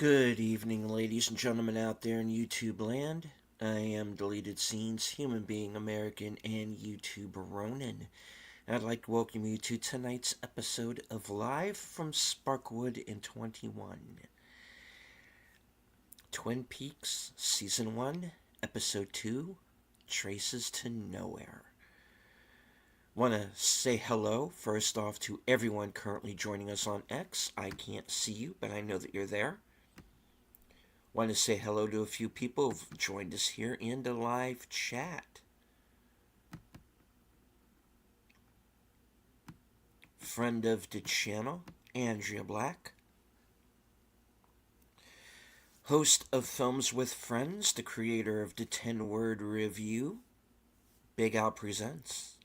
Good evening, ladies and gentlemen out there in YouTube land. I am Deleted Scenes, human being American, and YouTube Ronin. I'd like to welcome you to tonight's episode of Live from Sparkwood in 21. Twin Peaks, Season 1, Episode 2, Traces to Nowhere. Want to say hello, first off, to everyone currently joining us on X. I can't see you, but I know that you're there. Want to say hello to a few people who've joined us here in the live chat. Friend of the channel, Andrea Black. Host of Films with Friends, the creator of the 10-word review, Big Al Presents.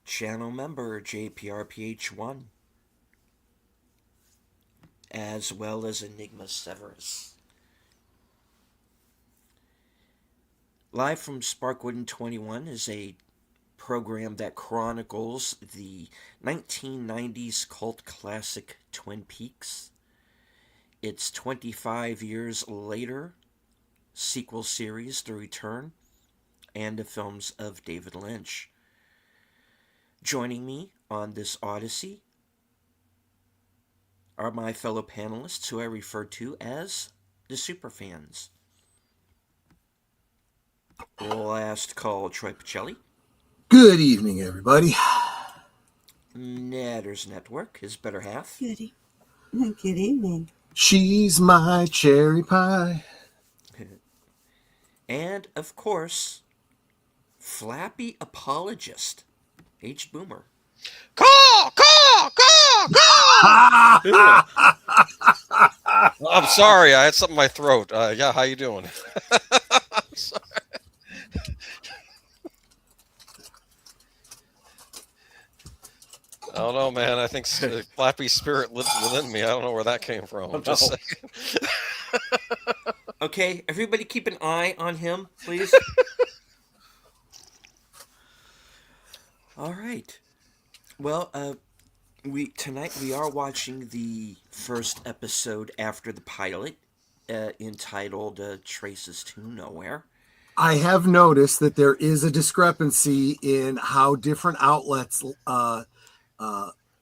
Channel member JPRPH1, as well as Enigma Severus. Live from Sparkwood in 21 is a program that chronicles the 1990s cult classic Twin Peaks. Its 25 years later sequel series, The Return, and the films of David Lynch. Joining me on this odyssey are my fellow panelists, who I refer to as the Superfans. Last call, Troy Pacelli. Good evening, everybody. Natters Network, his better half. Good evening. She's my cherry pie. And, of course, Flappy Apologist, H. Boomer. Call! I'm sorry, I had something in my throat. Yeah, how you doing? I'm sorry. I don't know, man. I think Flappy's spirit lives within me. I don't know where that came from. I'm just saying. Okay, everybody keep an eye on him, please. All right. Well, tonight we are watching the first episode after the pilot, entitled "Traces to Nowhere." I have noticed that there is a discrepancy in how different outlets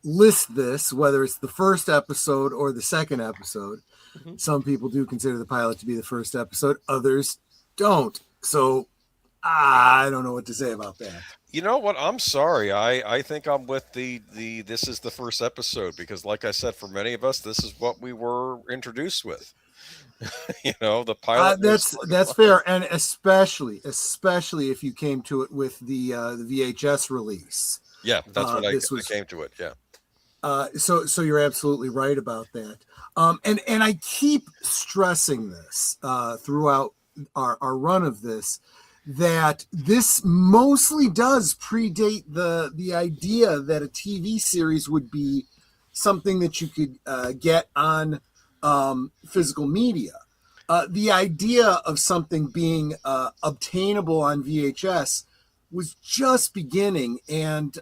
list this, whether it's the first episode or the second episode. Mm-hmm. Some people do consider the pilot to be the first episode, others don't. So I don't know what to say about that. You know what? I'm sorry. I think I'm with the this is the first episode, because like I said, for many of us, this is what we were introduced with. The pilot. That's fair. And especially if you came to it with the VHS release. Yeah, that's what I came to it. Yeah. So you're absolutely right about that. And I keep stressing this throughout our run of this, that this mostly does predate the idea that a TV series would be something that you could get on physical media. The idea of something being obtainable on VHS was just beginning, and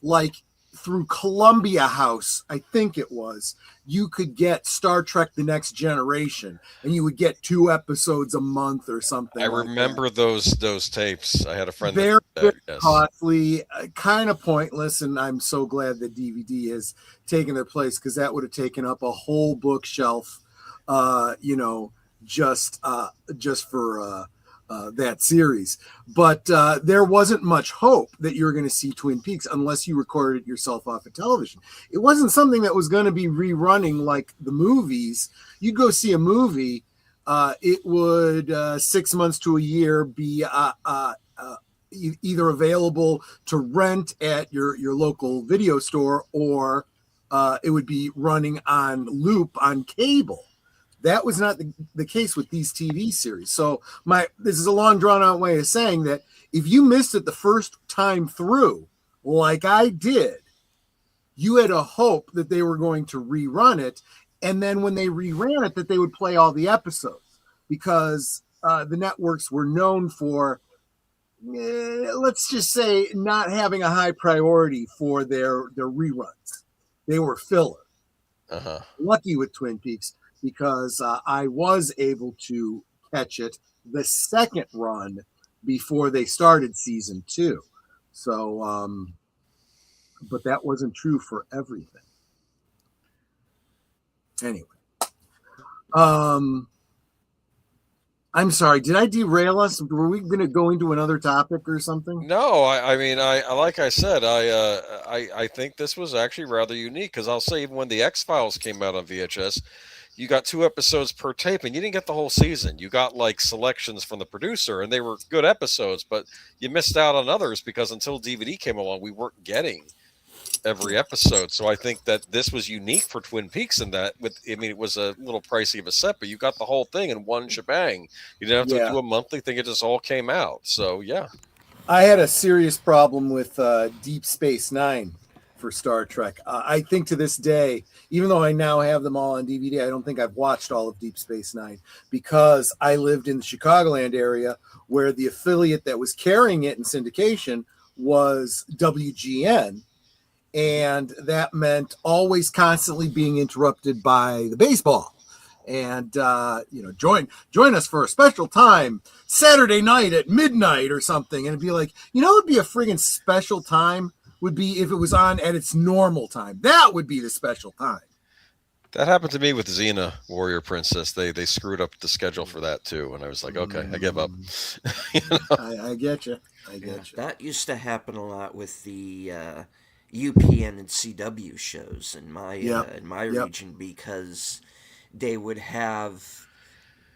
like through Columbia House, I think it was, you could get Star Trek The Next Generation, and you would get 2 episodes a month or something. I remember those tapes. I had a friend very yes. Costly, kind of pointless, and I'm so glad that DVD has taken their place, because that would have taken up a whole bookshelf, just for that series. But there wasn't much hope that you were going to see Twin Peaks unless you recorded it yourself off of television. It wasn't something that was going to be rerunning like the movies. You'd go see a movie, it would 6 months to a year be either available to rent at your local video store, or it would be running on loop on cable. That was not the case with these TV series. So this is a long drawn out way of saying that if you missed it the first time through, like I did, you had a hope that they were going to rerun it. And then when they reran it, that they would play all the episodes, because the networks were known for let's just say, not having a high priority for their reruns. They were filler. Uh-huh. Lucky with Twin Peaks because I was able to catch it the second run before they started season 2. So, but that wasn't true for everything. Anyway, I'm sorry. Did I derail us? Were we going to go into another topic or something? No, I mean, like I said, I think this was actually rather unique because I'll say even when the X-Files came out on VHS, you got 2 episodes per tape, and you didn't get the whole season. You got like selections from the producer, and they were good episodes, but you missed out on others because until DVD came along, we weren't getting every episode. So I think that this was unique for Twin Peaks in that it was a little pricey of a set, but you got the whole thing in one shebang. You didn't have to do a monthly thing. It just all came out. So yeah. I had a serious problem with Deep Space Nine for Star Trek. I think to this day, even though I now have them all on DVD, I don't think I've watched all of Deep Space Nine because I lived in the Chicagoland area where the affiliate that was carrying it in syndication was WGN. And that meant always constantly being interrupted by the baseball. And join us for a special time Saturday night at midnight or something. And it'd be like, it'd be a friggin' special time would be if it was on at its normal time. That would be the special time. That happened to me with Xena, Warrior Princess. They screwed up the schedule for that too, and I was like, okay, I give up. I get you. That used to happen a lot with the UPN and CW shows in my region because they would have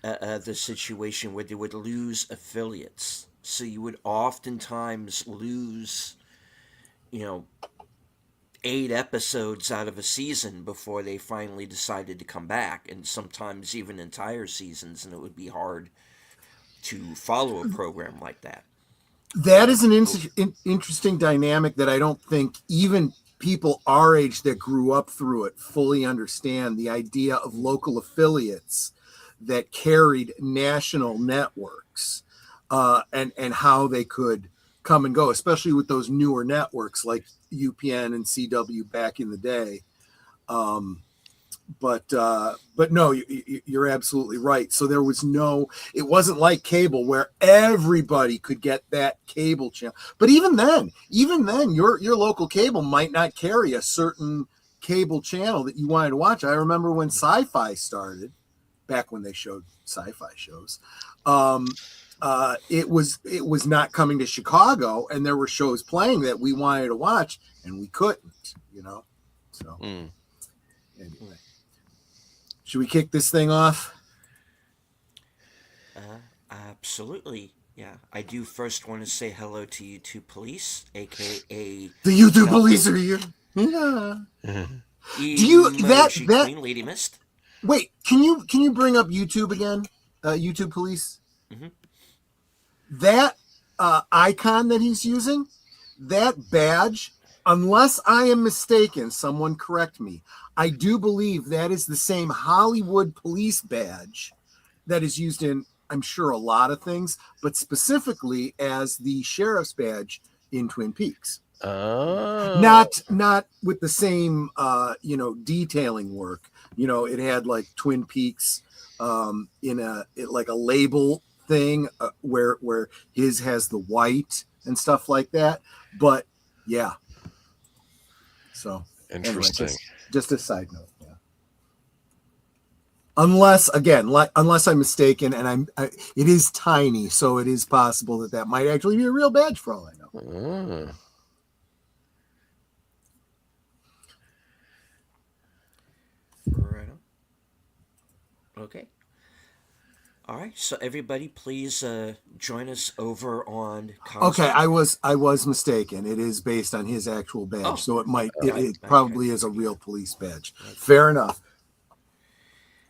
the situation where they would lose affiliates. So you would oftentimes lose, 8 episodes out of a season before they finally decided to come back, and sometimes even entire seasons, and it would be hard to follow a program like that. That is an interesting dynamic that I don't think even people our age that grew up through it fully understand, the idea of local affiliates that carried national networks and how they could come and go, especially with those newer networks like UPN and CW back in the day. But no, you're absolutely right. So there was it wasn't like cable where everybody could get that cable channel. But even then, your local cable might not carry a certain cable channel that you wanted to watch. I remember when Sci-Fi started, back when they showed sci-fi shows. It was not coming to Chicago, and there were shows playing that we wanted to watch, and we couldn't. So anyway. Should we kick this thing off? Absolutely. Yeah. I do first want to say hello to YouTube Police, aka the YouTube Police are here. Yeah. Do you Queen Lady Mist? Wait, can you bring up YouTube again? YouTube Police. Mm-hmm. That icon that he's using, that badge, unless I am mistaken, someone correct me. I do believe that is the same Hollywood police badge that is used in, I'm sure, a lot of things, but specifically as the sheriff's badge in Twin Peaks. Oh. Not with the same, detailing work. It had like Twin Peaks like a label thing where his has the white and stuff like that. But yeah. So interesting. Anyway, just a side note. Yeah. Unless I'm mistaken, and it is tiny, so it is possible that might actually be a real badge for all I know. Oh. Right on. Okay. All right, so everybody, please join us over on. Okay, I was mistaken. It is based on his actual badge, so it probably is a real police badge. Okay. Fair enough.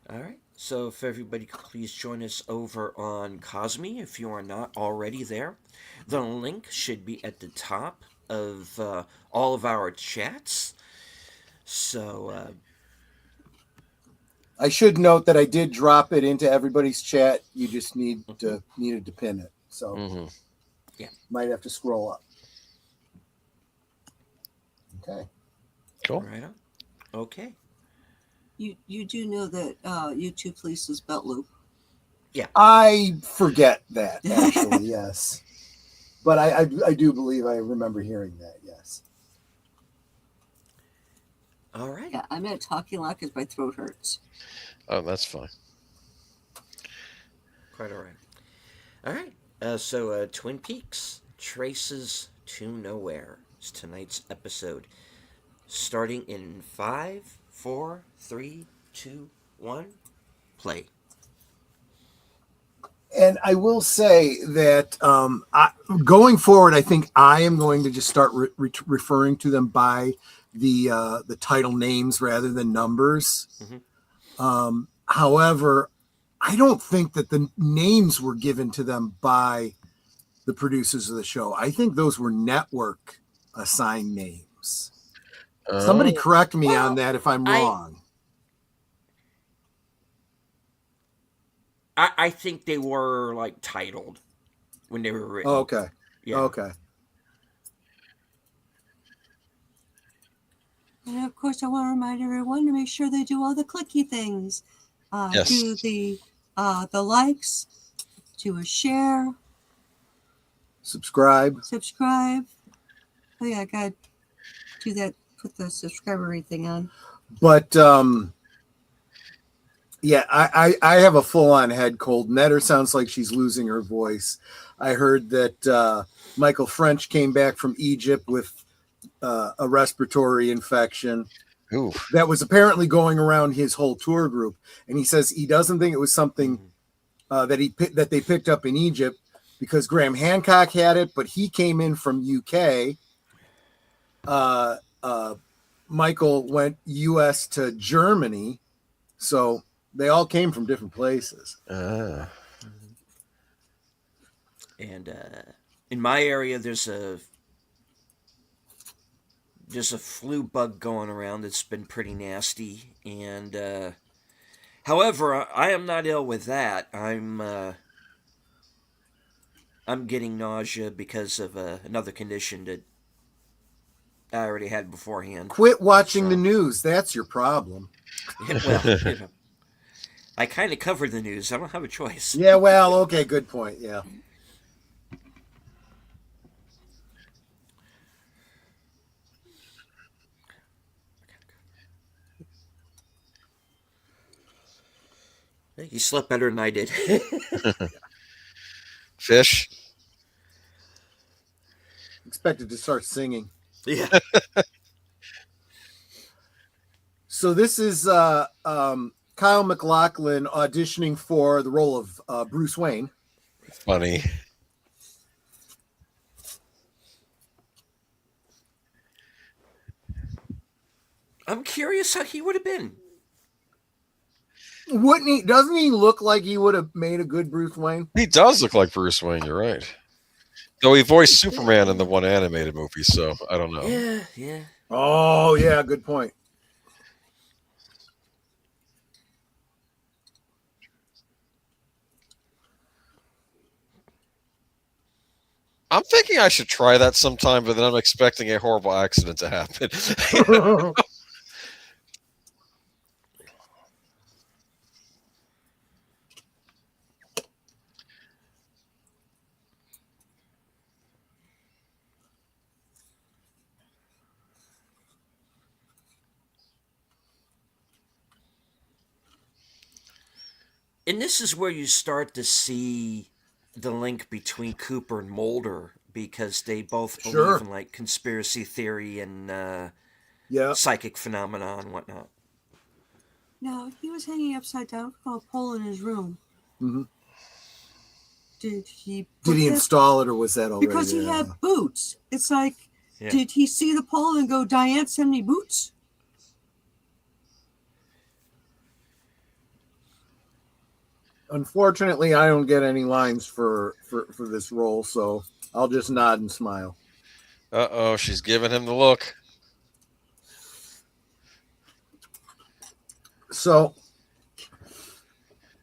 All right, so if everybody could please join us over on Cosme, if you are not already there, the link should be at the top of all of our chats. So. I should note that I did drop it into everybody's chat. You just needed to pin it. So, Yeah. Might have to scroll up. Okay. Cool. Right on. Okay. You do know that YouTube police's belt loop. I forget that, actually, yes. But I do believe I remember hearing that, yes. All right. Yeah, I'm not talking a lot because my throat hurts. Oh, that's fine. Quite all right. All right. So, Twin Peaks Traces to Nowhere is tonight's episode. Starting in 5, 4, 3, 2, 1, play. And I will say that going forward, I think I am going to just start referring to them by the title names rather than numbers. However, I don't think that the names were given to them by the producers of the show. I think those were network assigned names. Somebody correct me on that if I'm wrong. I think they were like titled when they were written. Oh, okay. Yeah. Okay. And of course, I want to remind everyone to make sure they do all the clicky things. Yes. Do the likes, do a share, Subscribe. Oh yeah, I got to do that. Put the subscriber thing on. But yeah, I have a full-on head cold. Netter sounds like she's losing her voice. I heard that Michael French came back from Egypt with a respiratory infection. Ooh. That was apparently going around his whole tour group, and he says he doesn't think it was something that they picked up in Egypt because Graham Hancock had it, but he came in from UK. Michael went US to Germany, so they all came from different places. And in my area, there's a flu bug going around that's been pretty nasty. And however, I am not ill with that. I'm getting nausea because of another condition that I already had beforehand. Quit watching the news. That's your problem. Well, I kind of cover the news. I don't have a choice. Yeah, well, okay, good point. Yeah. You slept better than I did. Fish. Expected to start singing. Yeah. So this is Kyle MacLachlan auditioning for the role of Bruce Wayne. Funny. I'm curious how he would have been. Wouldn't he? Doesn't he look like he would have made a good Bruce Wayne? He does look like Bruce Wayne. You're right. Though he voiced Superman in the one animated movie, so I don't know. Yeah. Oh, yeah, good point. I'm thinking I should try that sometime, but then I'm expecting a horrible accident to happen. And this is where you start to see the link between Cooper and Mulder because they both believe in like conspiracy theory and psychic phenomena and whatnot. Now, he was hanging upside down from a pole in his room. Mm-hmm. Did he install it, or was that already because he had boots? It's like, Yeah. Did he see the pole and go, Diane, send me boots? Unfortunately, I don't get any lines for this role, so I'll just nod and smile. Uh-oh, she's giving him the look. So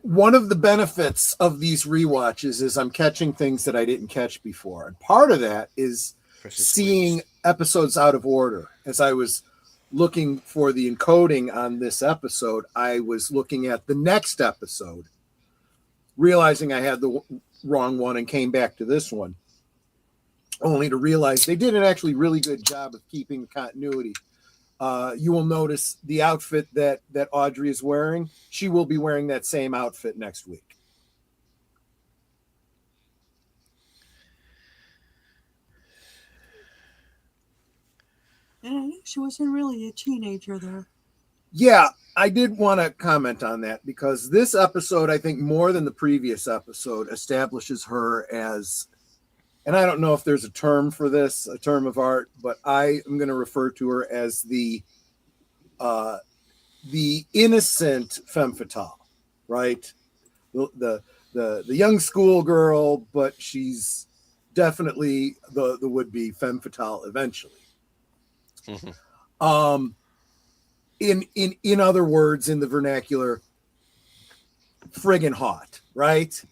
one of the benefits of these rewatches is I'm catching things that I didn't catch before. And part of that is Precious seeing clues. episodes out of order. As I was looking for the encoding on this episode, I was looking at the next episode, realizing I had the wrong one and came back to this one, only to realize they did an actually really good job of keeping continuity. You will notice the outfit that Audrey is wearing. She will be wearing that same outfit next week. And I knew she wasn't really a teenager there. Yeah, I did want to comment on that because this episode, I think more than the previous episode, establishes her as, and I don't know if there's a term for this, a term of art, but I am going to refer to her as the innocent femme fatale, right? The young schoolgirl, but she's definitely the would-be femme fatale eventually. Mhm. In other words, in the vernacular, friggin' hot, right?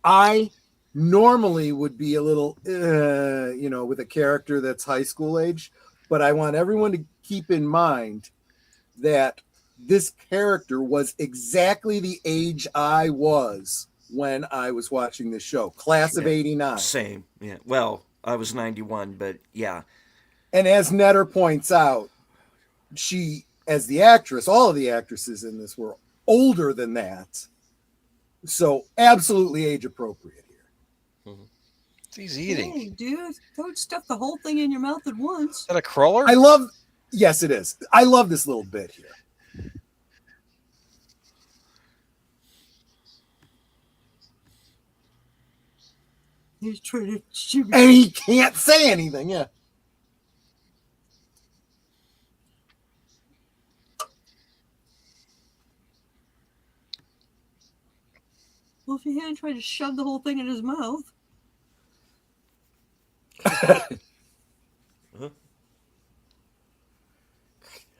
I normally would be a little, with a character that's high school age, but I want everyone to keep in mind that this character was exactly the age I was when I was watching this show, class of Yeah. '89. Same. Yeah. Well, I was 91, but yeah. And as Netter points out, she, as the actress, all of the actresses in this were older than that. So absolutely age appropriate here. He's eating. Hey, dude, don't stuff the whole thing in your mouth at once. Is that a crawler? Yes, it is. I love this little bit here. He's trying to shoot me. And he can't say anything. Yeah. Well, if he hadn't tried to shove the whole thing in his mouth.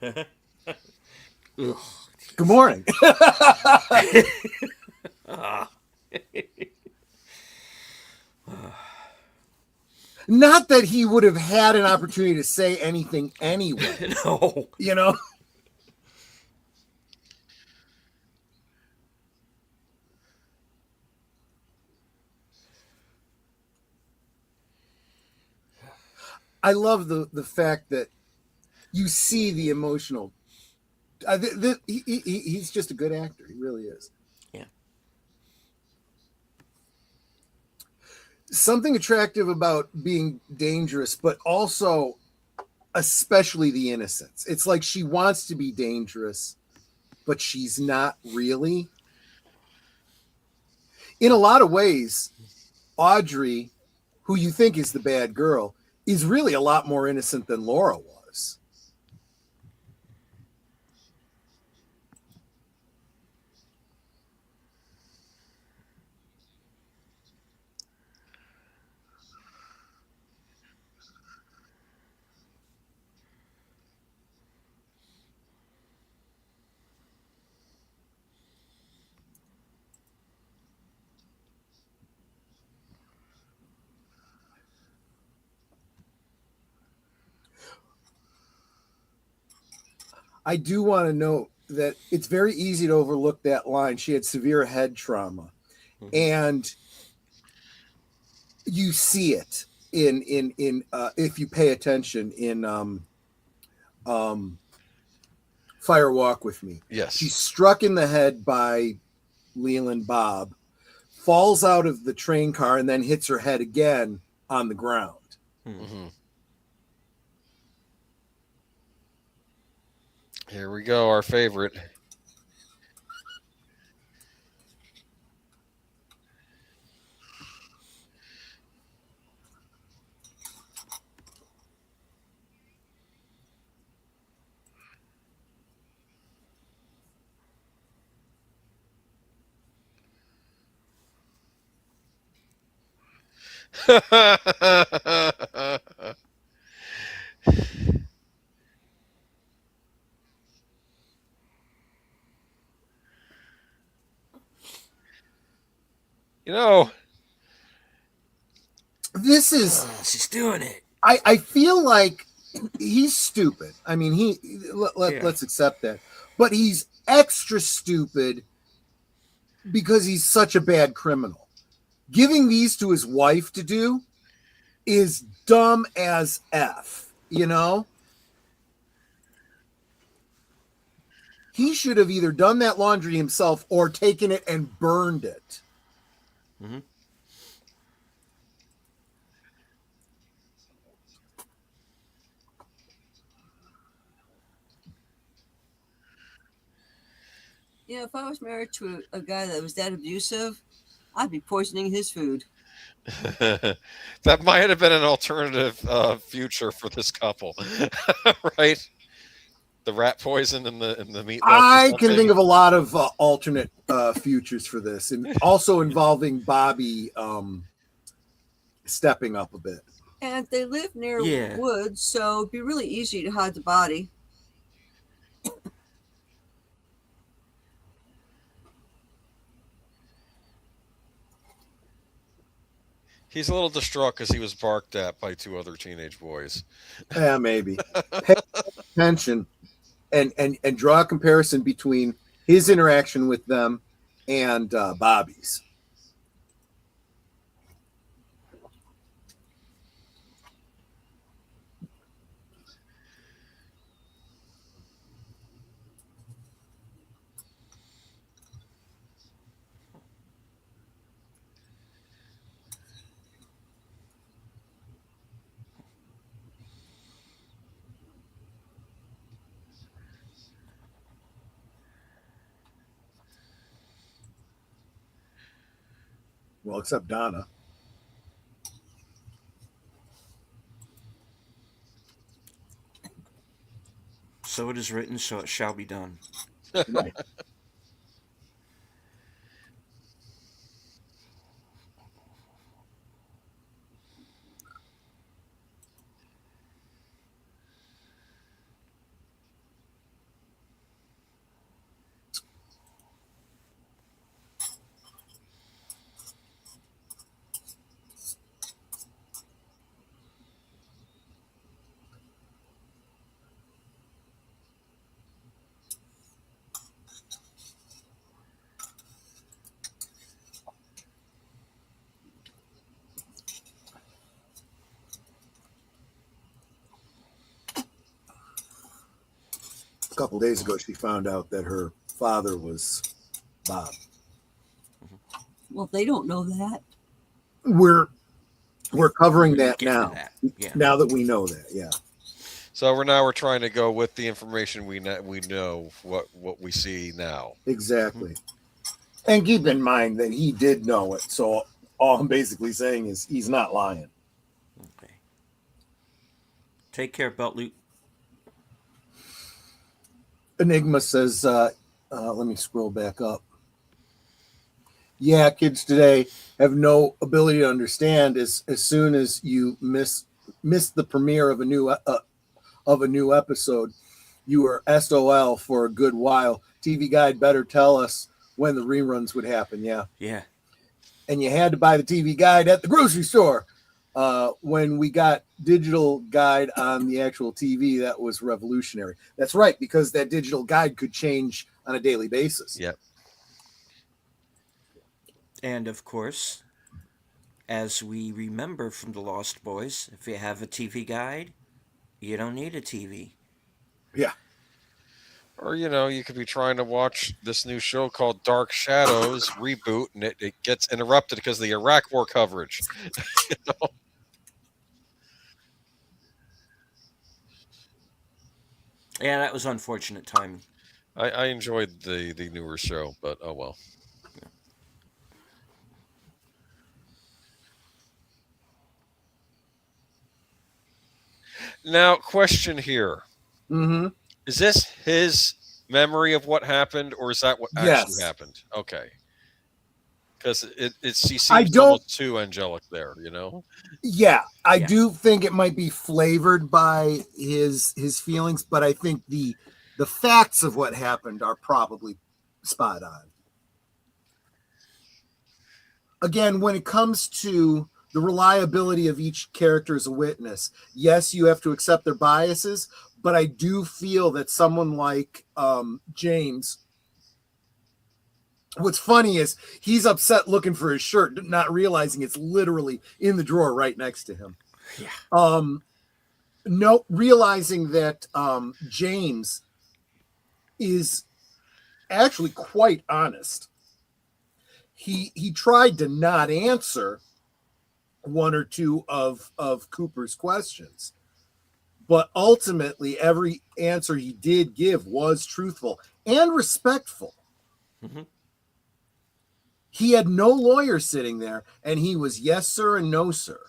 Ugh. Good morning. Ah. Not that he would have had an opportunity to say anything anyway. No. You know? I love the fact that you see the emotional. He's just a good actor. He really is. Yeah. Something attractive about being dangerous, but also especially the innocence. It's like she wants to be dangerous, but she's not really. In a lot of ways, Audrey, who you think is the bad girl, is really a lot more innocent than Laura was. I do want to note that it's very easy to overlook that line. She had severe head trauma, and you see it in if you pay attention in Fire Walk with Me. Yes. She's struck in the head by Leland Bob, falls out of the train car, and then hits her head again on the ground. Mm-hmm. Here we go, our favorite. You know, This is, She's doing it. I feel like he's stupid. I mean, Yeah. let's accept that. But he's extra stupid because he's such a bad criminal. Giving these to his wife to do is dumb as F, you know? He should have either done that laundry himself or taken it and burned it. Mm-hmm. Yeah, if I was married to a guy that was that abusive, I'd be poisoning his food. that might have been an alternative future for this couple, right? The rat poison in the meatloaf. I can think of a lot of alternate futures for this, and also involving Bobby stepping up a bit. And they live near Yeah. woods, so it'd be really easy to hide the body. He's a little distraught because he was barked at by two other teenage boys. Yeah, maybe. Pay attention and draw a comparison between his interaction with them and Bobby's. Well, except Donna. So it is written, so it shall be done. Right. A couple days ago, she found out that her father was Bob. Well, they don't know that. We're covering that Get to now. that. Yeah. Now that we know that, yeah. So we're trying to go with the information we know what we see now. Exactly. And keep in mind that he did know it. So all I'm basically saying is he's not lying. Okay. Take care, Belt Loot. Enigma says, let me scroll back up. Yeah, kids today have no ability to understand as soon as you miss the premiere of a new episode, you were SOL for a good while. TV Guide better tell us when the reruns would happen. Yeah. Yeah. And you had to buy the TV Guide at the grocery store. When we got digital guide on the actual TV, that was revolutionary. That's right, because that digital guide could change on a daily basis. Yep. And of course, as we remember from the Lost Boys, if you have a TV guide, you don't need a TV. Yeah. Or, you could be trying to watch this new show called Dark Shadows reboot, and it gets interrupted because of the Iraq War coverage. Yeah, that was unfortunate timing. I enjoyed the newer show, but oh well. Now, question here. Mm-hmm. Is this his memory of what happened, or is that what actually happened? Okay. Because he seems almost too angelic there, Yeah, I do think it might be flavored by his feelings, but I think the facts of what happened are probably spot on. again, when it comes to the reliability of each character as a witness, yes, you have to accept their biases, but I do feel that someone like James, what's funny is he's upset looking for his shirt, not realizing it's literally in the drawer right next to him. Yeah. No, realizing that James is actually quite honest. He tried to not answer one or two of Cooper's questions, but ultimately every answer he did give was truthful and respectful. Mm-hmm. He had no lawyer sitting there, and he was yes sir and no sir.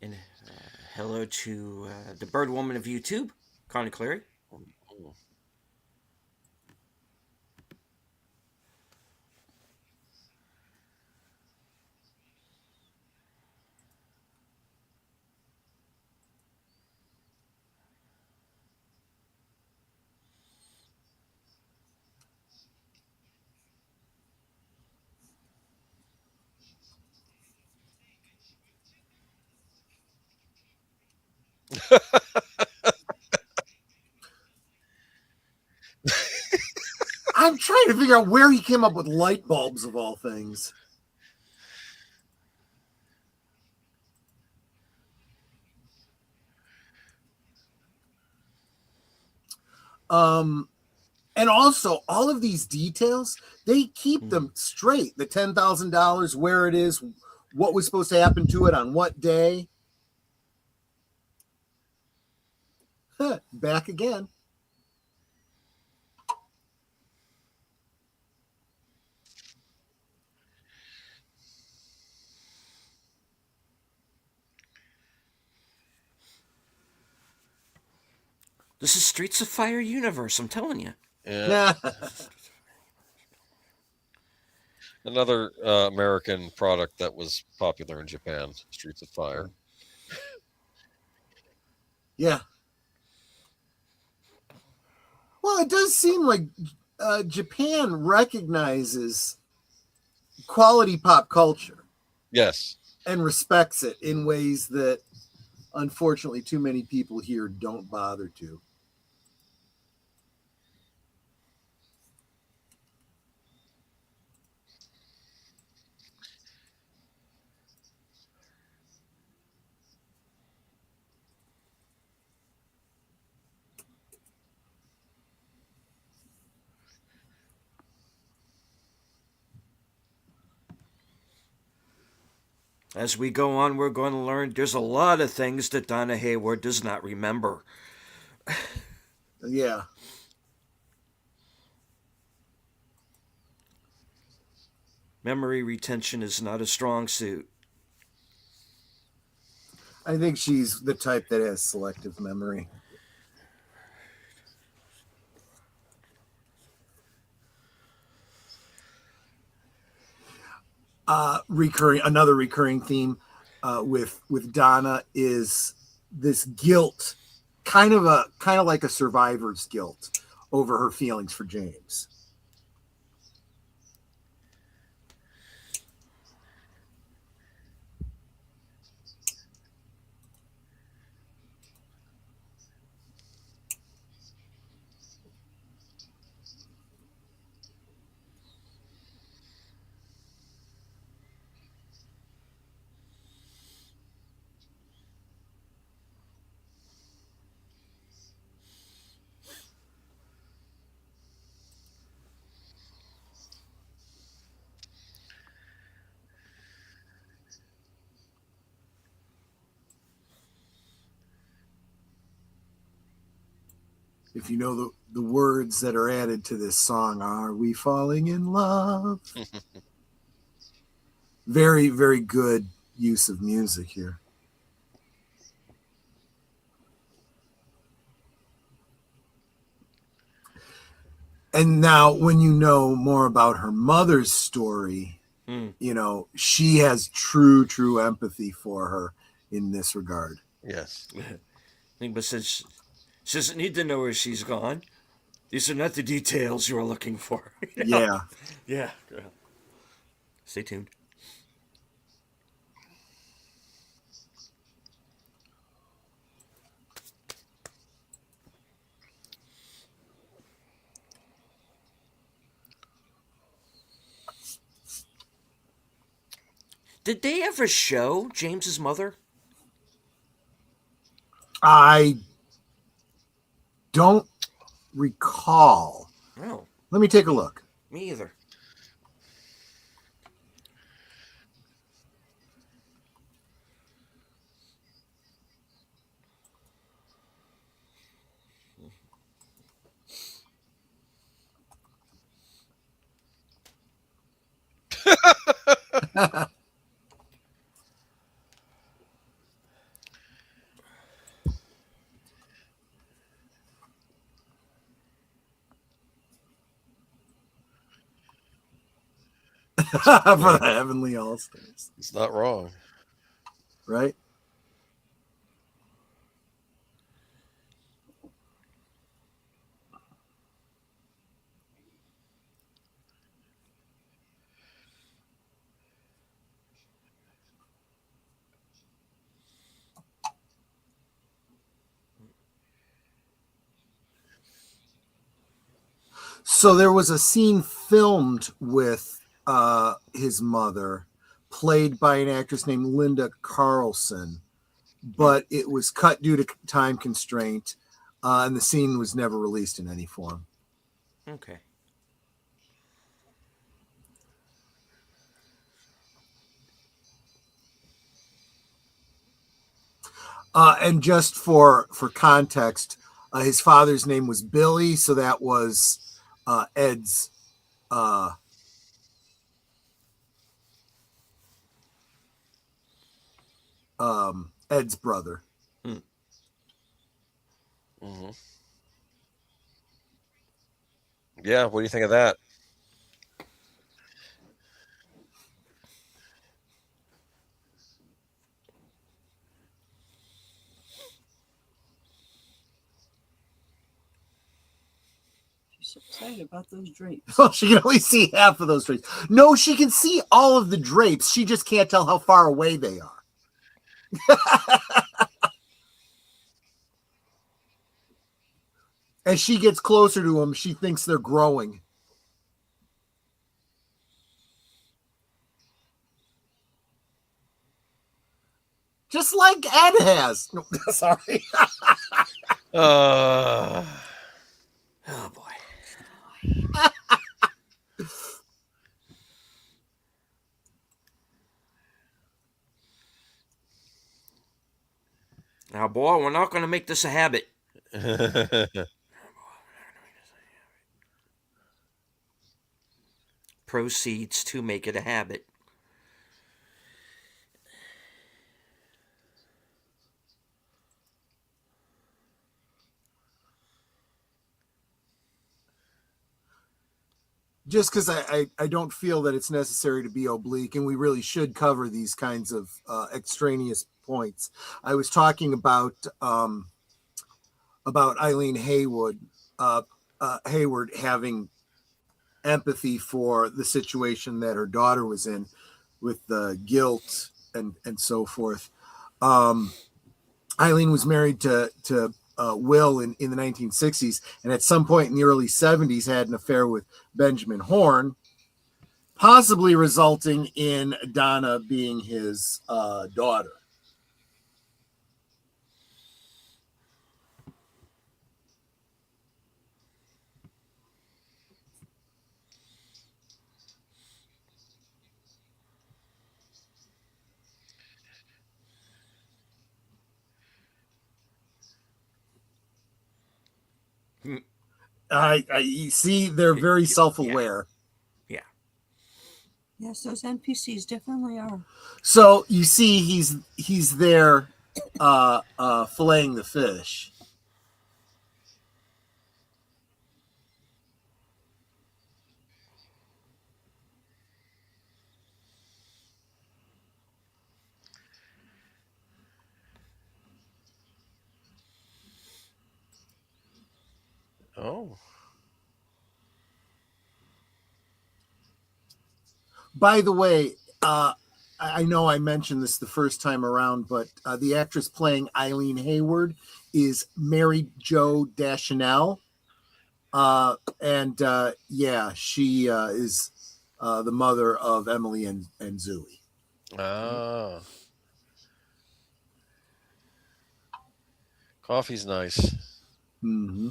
And hello to the bird woman of YouTube, Connie Clary. I'm trying to figure out where he came up with light bulbs of all things. And also all of these details, they keep them straight. The $10,000, where it is, what was supposed to happen to it on what day. Back again. This is Streets of Fire universe, I'm telling you. Yeah. Another American product that was popular in Japan, Streets of Fire. Yeah. Well, it does seem like Japan recognizes quality pop culture. Yes. And respects it in ways that, unfortunately, too many people here don't bother to. As we go on, we're going to learn there's a lot of things that Donna Hayward does not remember. Yeah. Memory retention is not a strong suit. I think she's the type that has selective memory. Another recurring theme with Donna is this guilt, kind of like a survivor's guilt over her feelings for James. If you know the words that are added to this song, "Are we falling in love?" Very, very good use of music here. And now when you know more about her mother's story, you know, she has true empathy for her in this regard. Yes. But since she doesn't need to know where she's gone. These are not the details you are looking for. Yeah. Yeah. Stay tuned. Did they ever show James's mother? I don't recall. No, Let me take a look. me either. For the Heavenly All Stars, It's not wrong. right? So there was a scene filmed with his mother, played by an actress named Linda Carlson, but it was cut due to time constraint, and the scene was never released in any form. Okay. And just for context, his father's name was Billy, so that was Ed's Ed's brother. Hmm. Yeah, what do you think of that? She's so excited about those drapes. Well, she can only see half of those drapes. No, she can see all of the drapes. She just can't tell how far away they are. As she gets closer to them, she thinks they're growing. Just like Ed has. No, sorry. Uh, Oh boy. Now, boy, we're not going to make this a habit. Proceeds to make it a habit. Just because I don't feel that it's necessary to be oblique, and we really should cover these kinds of extraneous points. I was talking about Eileen Hayward having empathy for the situation that her daughter was in, with the guilt and so forth. Eileen was married to Will in the 1960s, and at some point in the early 70s had an affair with Benjamin Horne, possibly resulting in Donna being his daughter. You see, they're very self-aware. Yeah. Yes, those NPCs definitely are. So you see, he's there filleting the fish. oh, By the way, I know I mentioned this the first time around, but the actress playing Eileen Hayward is Mary Jo Deschanel. Yeah, she is the mother of Emily and Zooey. Ah, coffee's nice. Mm-hmm.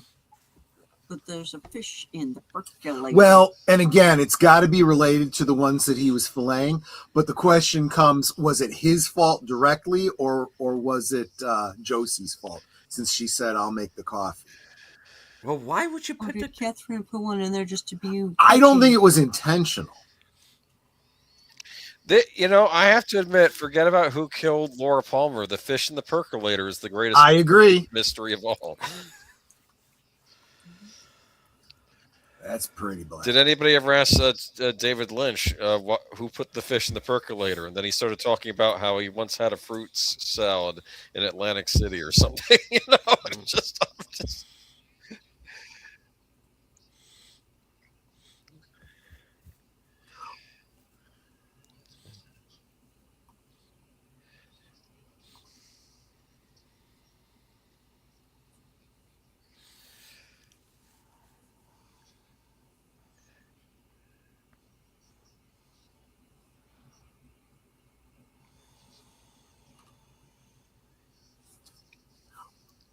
But there's a fish in the percolator. Well, and again, it's got to be related to the ones that he was filleting. But the question comes: was it his fault directly, or was it Josie's fault? Since she said, "I'll make the coffee." Well, why would you Or put the? did Catherine put one in there just to be? I don't think it was intentional. I have to admit, forget about who killed Laura Palmer. The fish in the percolator is the greatest I agree. mystery of all. That's pretty black. Did anybody ever ask David Lynch who put the fish in the percolator? And then he started talking about how he once had a fruit salad in Atlantic City or something. Just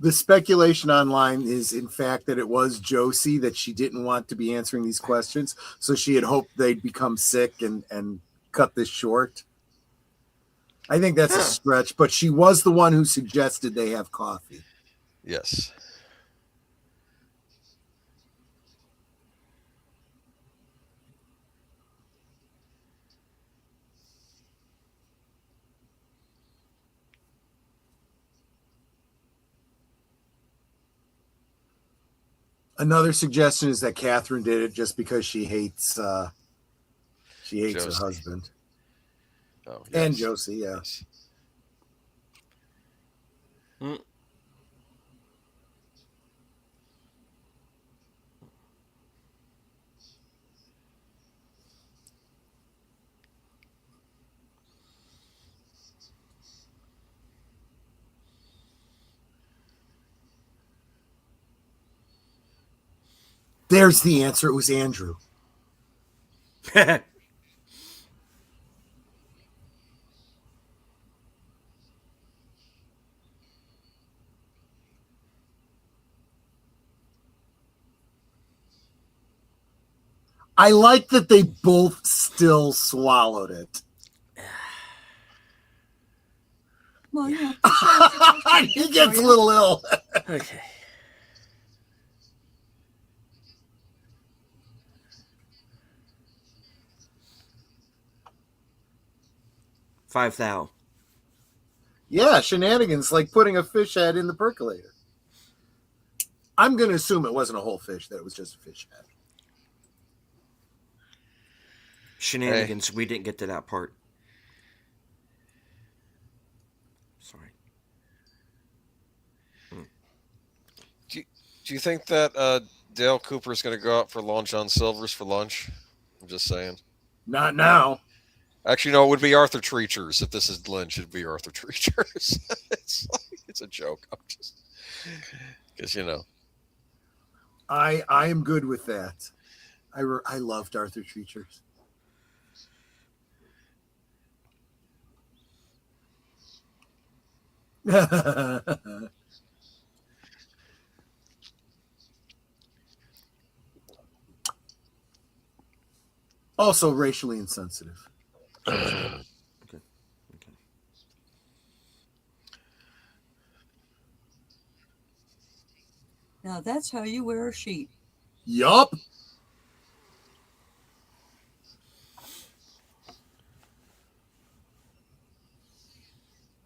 The speculation online is, in fact, that it was Josie, that she didn't want to be answering these questions. So she had hoped they'd become sick and cut this short. I think that's a stretch, but she was the one who suggested they have coffee. Yes. Another suggestion is that Catherine did it just because she hates her Josie. husband. Oh, yes. And Josie, yeah. Yes. There's the answer. It was Andrew. I like that they both still swallowed it. Well, yeah. He gets a little ill. Okay. $5,000. Yeah, shenanigans like putting a fish head in the percolator. I'm going to assume it wasn't a whole fish, that it was just a fish head. Shenanigans. Hey. We didn't get to that part. Sorry. Do you think that Dale Cooper is going to go out for Long John Silver's for lunch? I'm just saying. Not now. Actually, no, it would be Arthur Treacher's. If this is Lynch, it'd be Arthur Treacher's. It's a joke. I'm just because I am good with that. I loved Arthur Treacher's. Also racially insensitive. Okay. Now that's how you wear a sheet. Yup.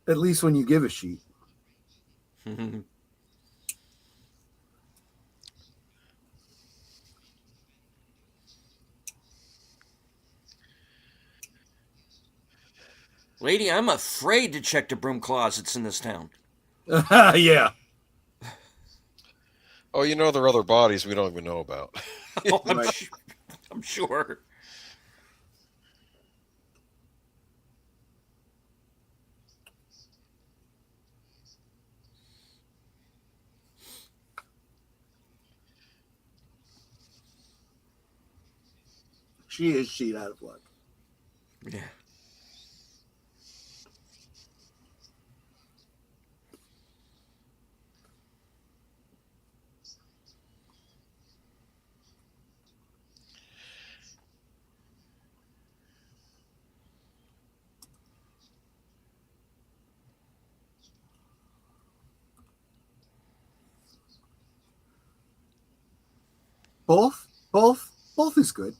At least when you give a sheet. Lady, I'm afraid to check the broom closets in this town. Yeah. Oh, there are other bodies we don't even know about. I'm sure. She is sheet out of luck. Yeah. Both is good.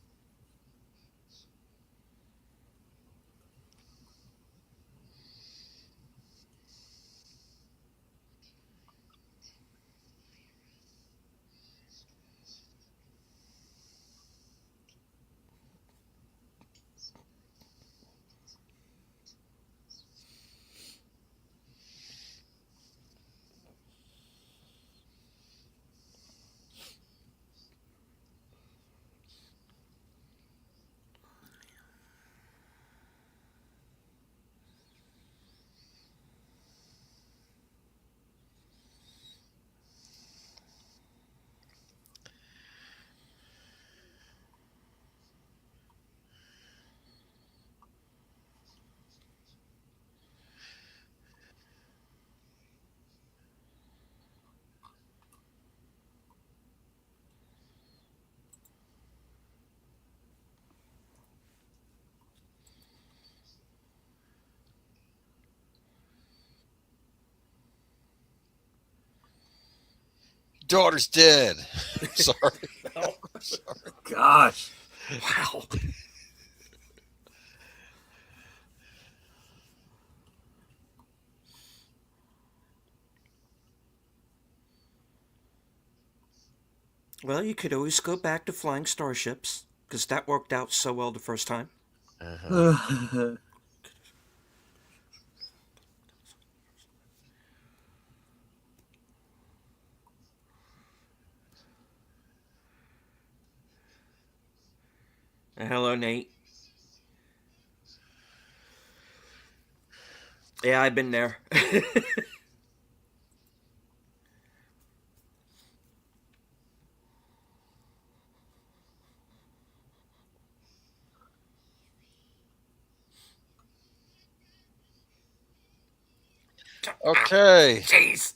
Daughter's dead. Sorry. Oh, Sorry. Gosh. wow. Well, you could always go back to flying starships, because that worked out so well the first time. Uh-huh. Hello, Nate. Yeah, I've been there. Okay. Jeez.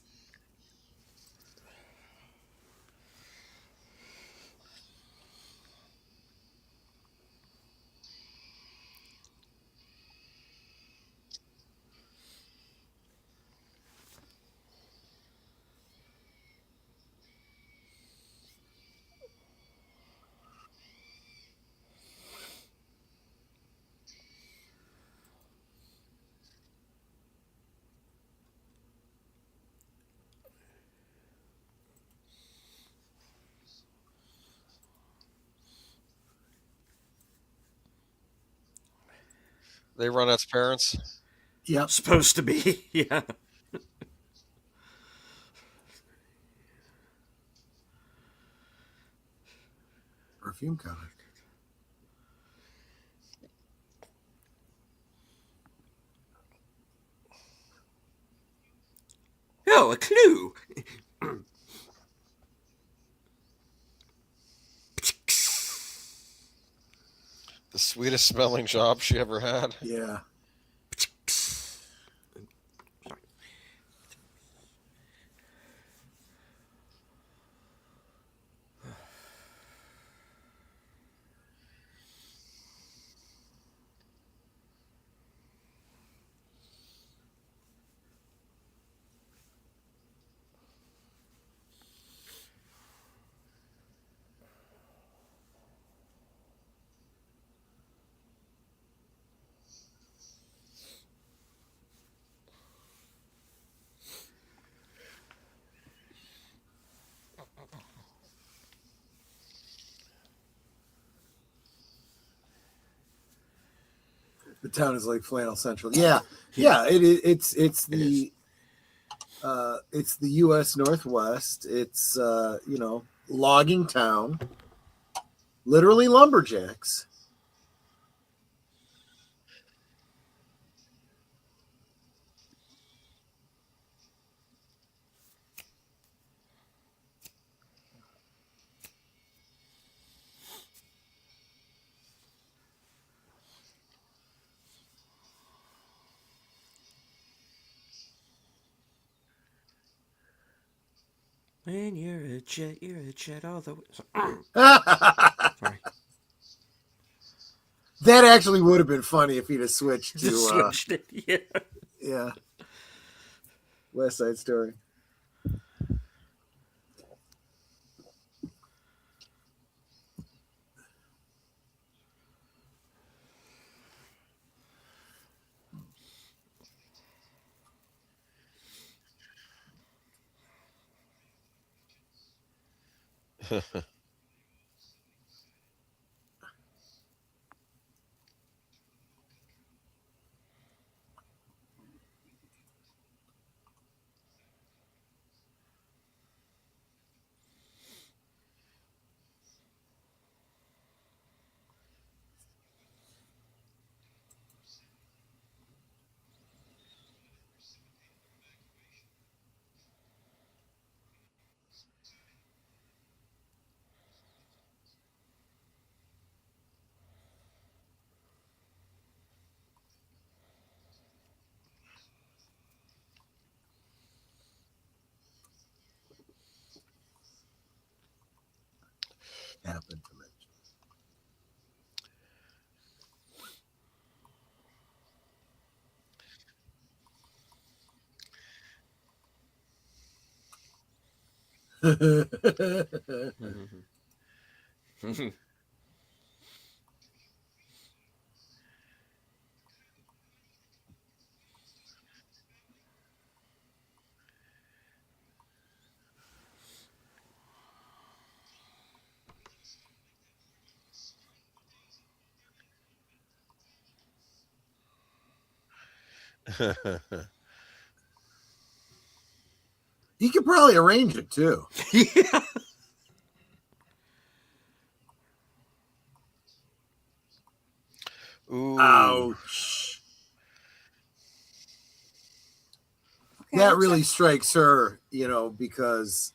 They run its parents. Yep. Supposed to be, yeah. Perfume counter. Oh, a clue. The sweetest smelling job she ever had. Yeah. The town is like Flannel Central. Yeah. Yeah. It's the U.S. Northwest. It's logging town. Literally lumberjacks. When you're a jet all the way. That Sorry. actually would have been funny if he'd have switched to Just switched it. Yeah. yeah, West Side Story. Happened to mention. He could probably arrange it too. Yeah. Ooh. Ouch. Okay, That looks really like- strikes her, because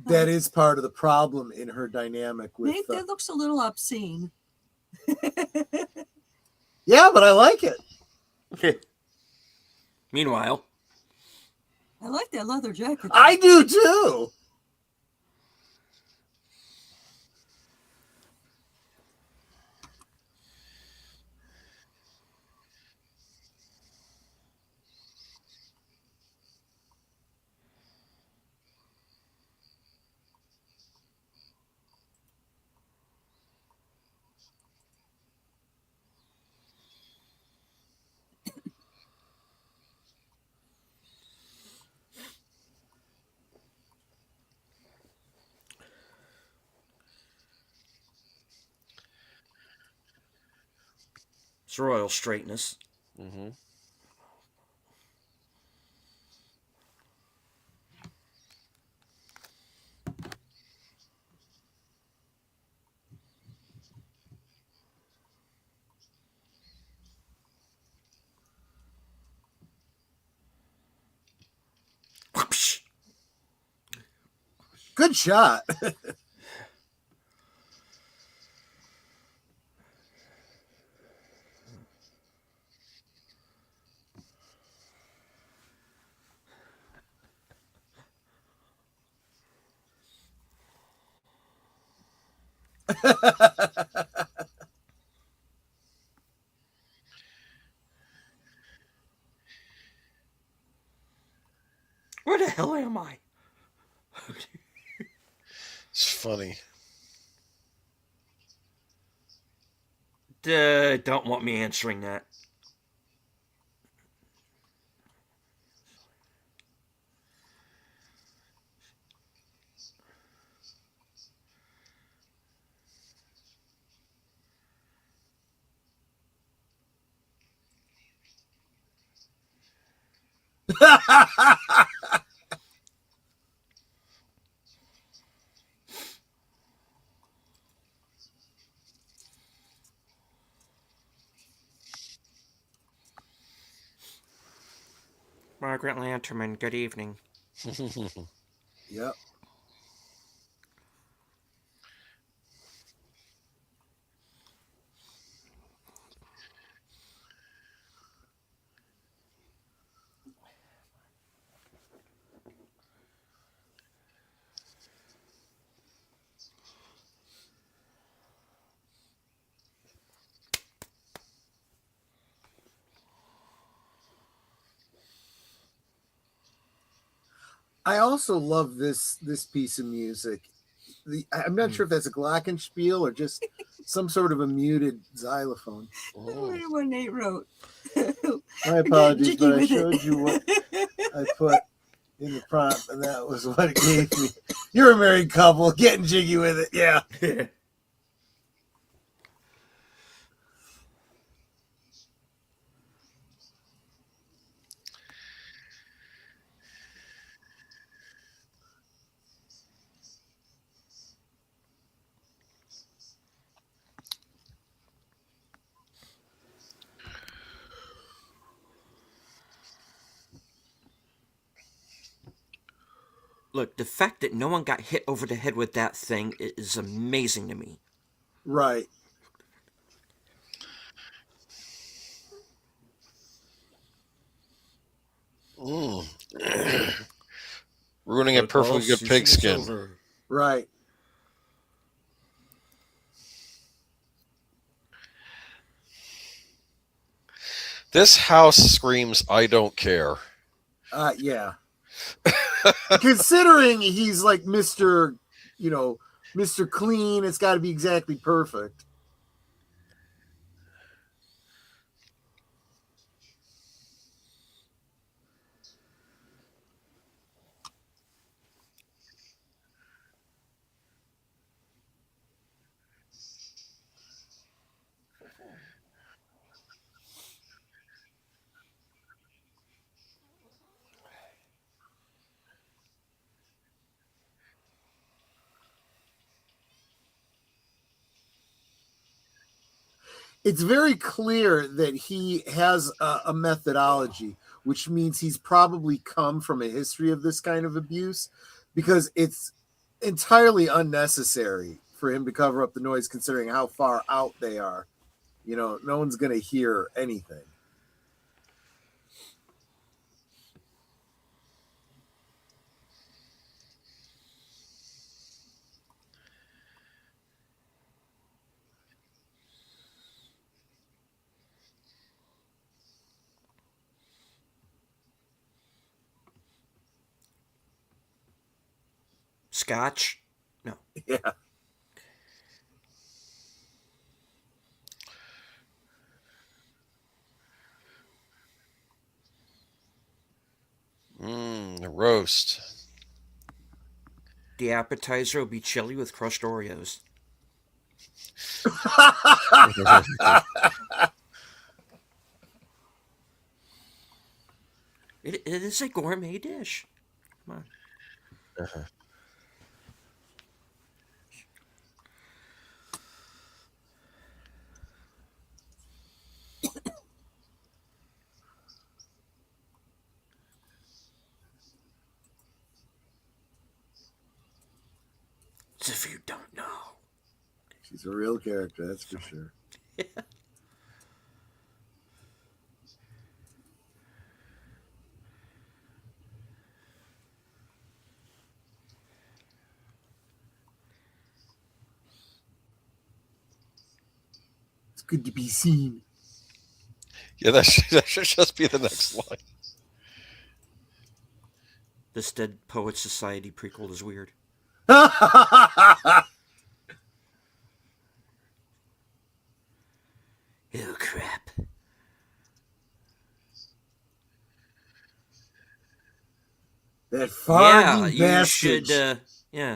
that is part of the problem in her dynamic I with. think that looks a little obscene. Yeah, but I like it. Meanwhile, I like that leather jacket. I do too. it's royal straightness. Mm-hmm. Whoopsh. Good shot. Where the hell am I? It's funny. Don't want me answering that. Margaret Lanterman, good evening. Yep. I also love this piece of music. I'm not sure if that's a glockenspiel or just some sort of a muted xylophone. What what Nate wrote. My apologies, Jiggy but I with showed it. you what I put in the prompt, and that was what it gave me. You're a married couple, getting jiggy with it, yeah. Look, the fact that no one got hit over the head with that thing is amazing to me. Right. Mm. Ruining a Football perfectly good season is pigskin. over. Right. This house screams, "I don't care." Yeah. Considering he's like Mr. Mr. Clean, it's got to be exactly perfect. It's very clear that he has a methodology, which means he's probably come from a history of this kind of abuse, because it's entirely unnecessary for him to cover up the noise considering how far out they are. No one's going to hear anything. Scotch? No. Yeah. Roast. The appetizer will be chili with crushed Oreos. It is a gourmet dish. Come on. Uh-huh. As if you don't know. She's a real character, that's for sure. It's good to be seen. Yeah, that should just be the next line. This Dead Poets Society prequel is weird. Oh, crap. That farting Yeah, you bastard. should, yeah.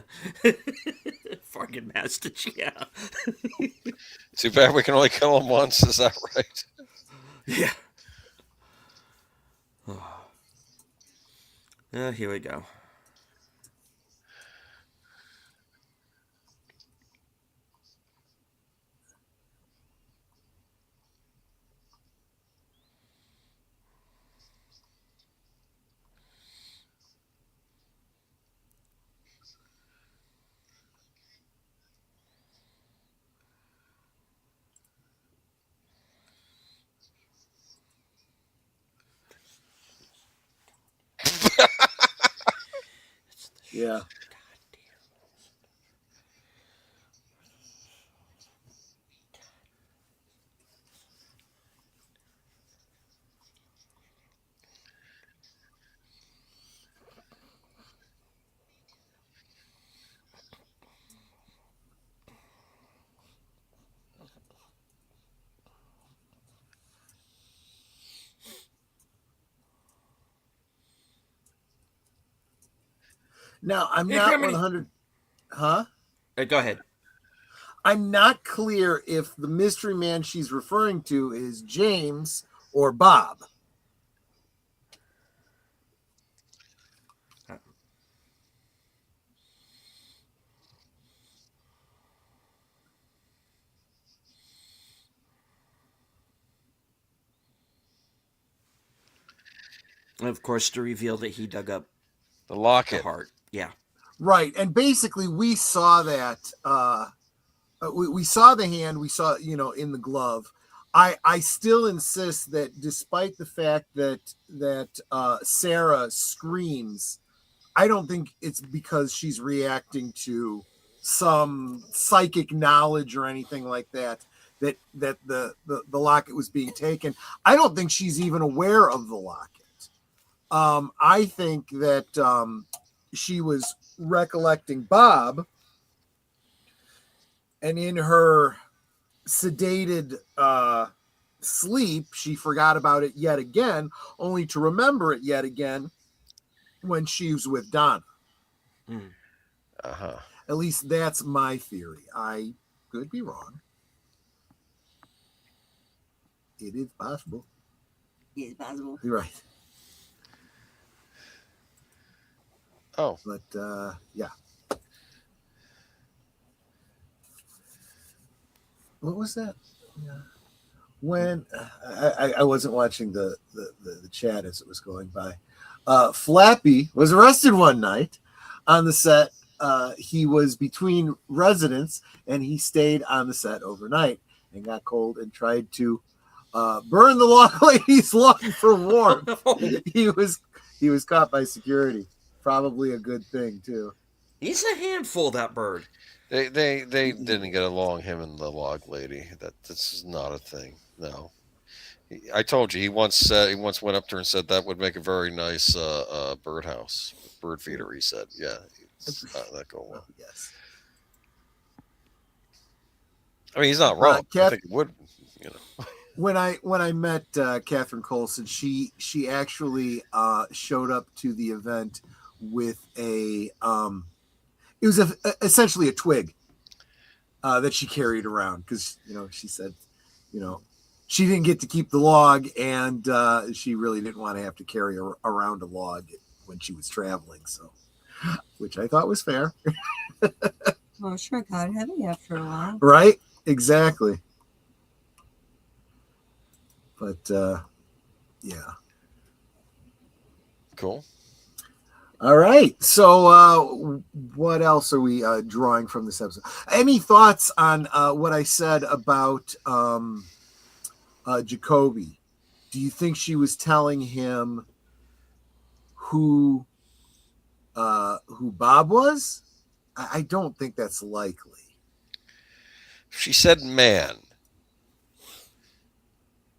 Fargan Mastich, yeah. Too bad we can only kill him once. Is that right? Yeah. Here we go. Yeah. Now, I'm Hey, not Criminy. 100. Huh? Go ahead. I'm not clear if the mystery man she's referring to is James or Bob. And of course, to reveal that he dug up The the locket. heart. Yeah. Right. And basically, we saw that. We saw the hand. We saw, in the glove. I still insist that despite the fact that Sarah screams, I don't think it's because she's reacting to some psychic knowledge or anything like that the locket was being taken. I don't think she's even aware of the locket. I think that she was recollecting Bob, and in her sedated sleep, she forgot about it yet again, only to remember it yet again when she was with Donna. Uh-huh. At least that's my theory. I could be wrong. It is possible. Yeah, it's possible. You're right. Oh. But yeah. What was that? Yeah. When I wasn't watching the chat as it was going by. Flappy was arrested one night on the set. He was between residents, and he stayed on the set overnight and got cold and tried to burn the log lady's lung for warmth. He was caught by security. Probably a good thing too. He's a handful, that bird. They didn't get along, him and the log lady. This is not a thing. No. I told you he once went up to her and said that would make a very nice birdhouse, bird feeder. He said, "Yeah, it's not that going well." Yes. I mean, he's not wrong. I think it would. When I met Catherine Colson, she actually showed up to the event with a it was essentially a twig that she carried around because she said she didn't get to keep the log, and she really didn't want to have to carry around a log when she was traveling. So, which I thought was fair. Well, sure got heavy after a while. Right? Exactly. But yeah. Cool. All right. So what else are we drawing from this episode? Any thoughts on what I said about Jacoby? Do you think she was telling him who Bob was? I don't think that's likely. She said man.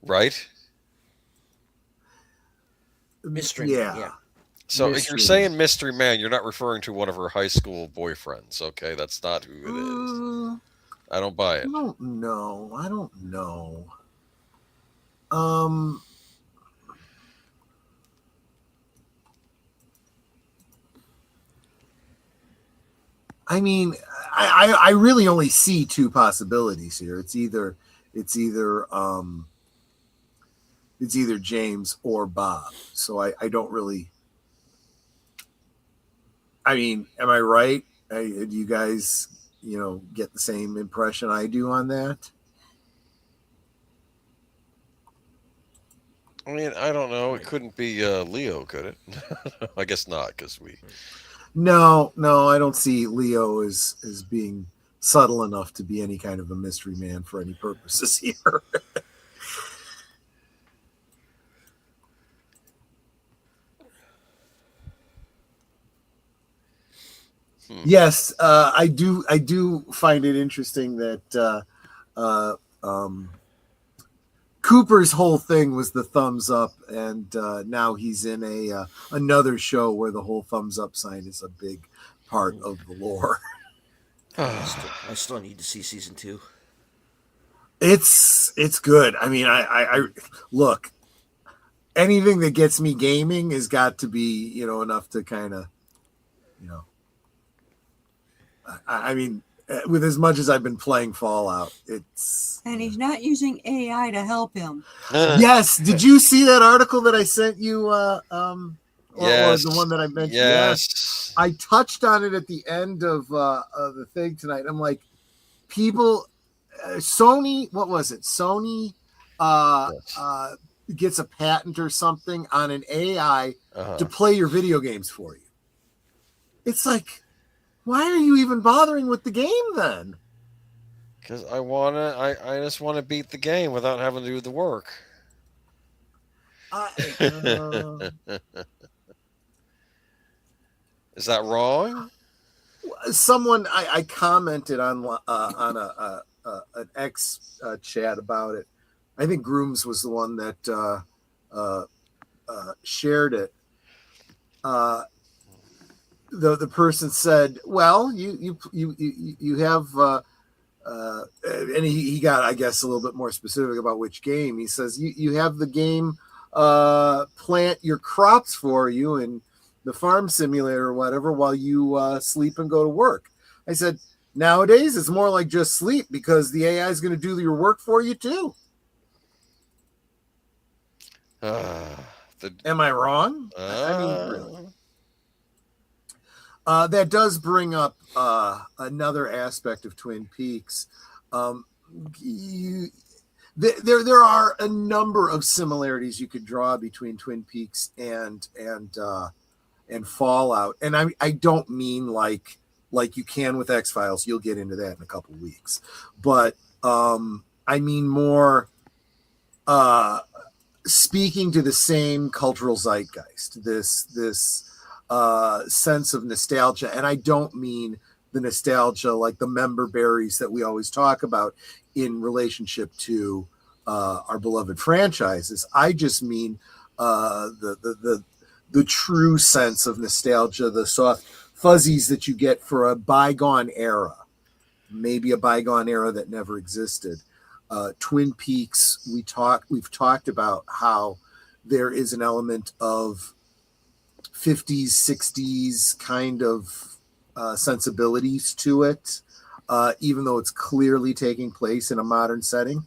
Right? Mystery Man, yeah. So Mystery if you're saying mystery man, you're not referring to one of her high school boyfriends, okay? That's not who it is. I don't buy it. I don't know. I mean, I really only see two possibilities here. It's either James or Bob. So I don't really. I mean, am I right? Do you guys, get the same impression I do on that? I mean, I don't know. It couldn't be Leo, could it? I guess not, because we. No, I don't see Leo as being subtle enough to be any kind of a mystery man for any purposes here. Yes, I do find it interesting that Cooper's whole thing was the thumbs up, and now he's in another show where the whole thumbs up sign is a big part of the lore. I still need to see season 2. It's good. I mean, I look, anything that gets me gaming has got to be enough to kind of I mean, with as much as I've been playing Fallout, it's And he's not using AI to help him. yes. Did you see that article that I sent you? Or the one that I mentioned? Yes. I touched on it at the end of the thing tonight. I'm like, people, Sony, what was it? Sony gets a patent or something on an AI to play your video games for you. It's like, why are you even bothering with the game then? Because I just want to beat the game without having to do the work. Is that wrong? Someone I commented on an X chat about it. I think Grooms was the one that shared it. The person said, "Well, you have," and he got, I guess, a little bit more specific about which game. He says, "You have the game plant your crops for you and the farm simulator or whatever while you sleep and go to work." I said, "Nowadays it's more like just sleep because the AI is going to do your work for you too." Am I wrong? I mean, really. That does bring up another aspect of Twin Peaks. There are a number of similarities you could draw between Twin Peaks and Fallout, and I don't mean like you can with X-Files. You'll get into that in a couple of weeks, but I mean more speaking to the same cultural zeitgeist. This sense of nostalgia, and I don't mean the nostalgia like the member berries that we always talk about in relationship to our beloved franchises. I just mean the true sense of nostalgia, the soft fuzzies that you get for a bygone era, maybe a bygone era that never existed. Twin Peaks, we've talked about how there is an element of 50s, 60s kind of sensibilities to it, even though it's clearly taking place in a modern setting.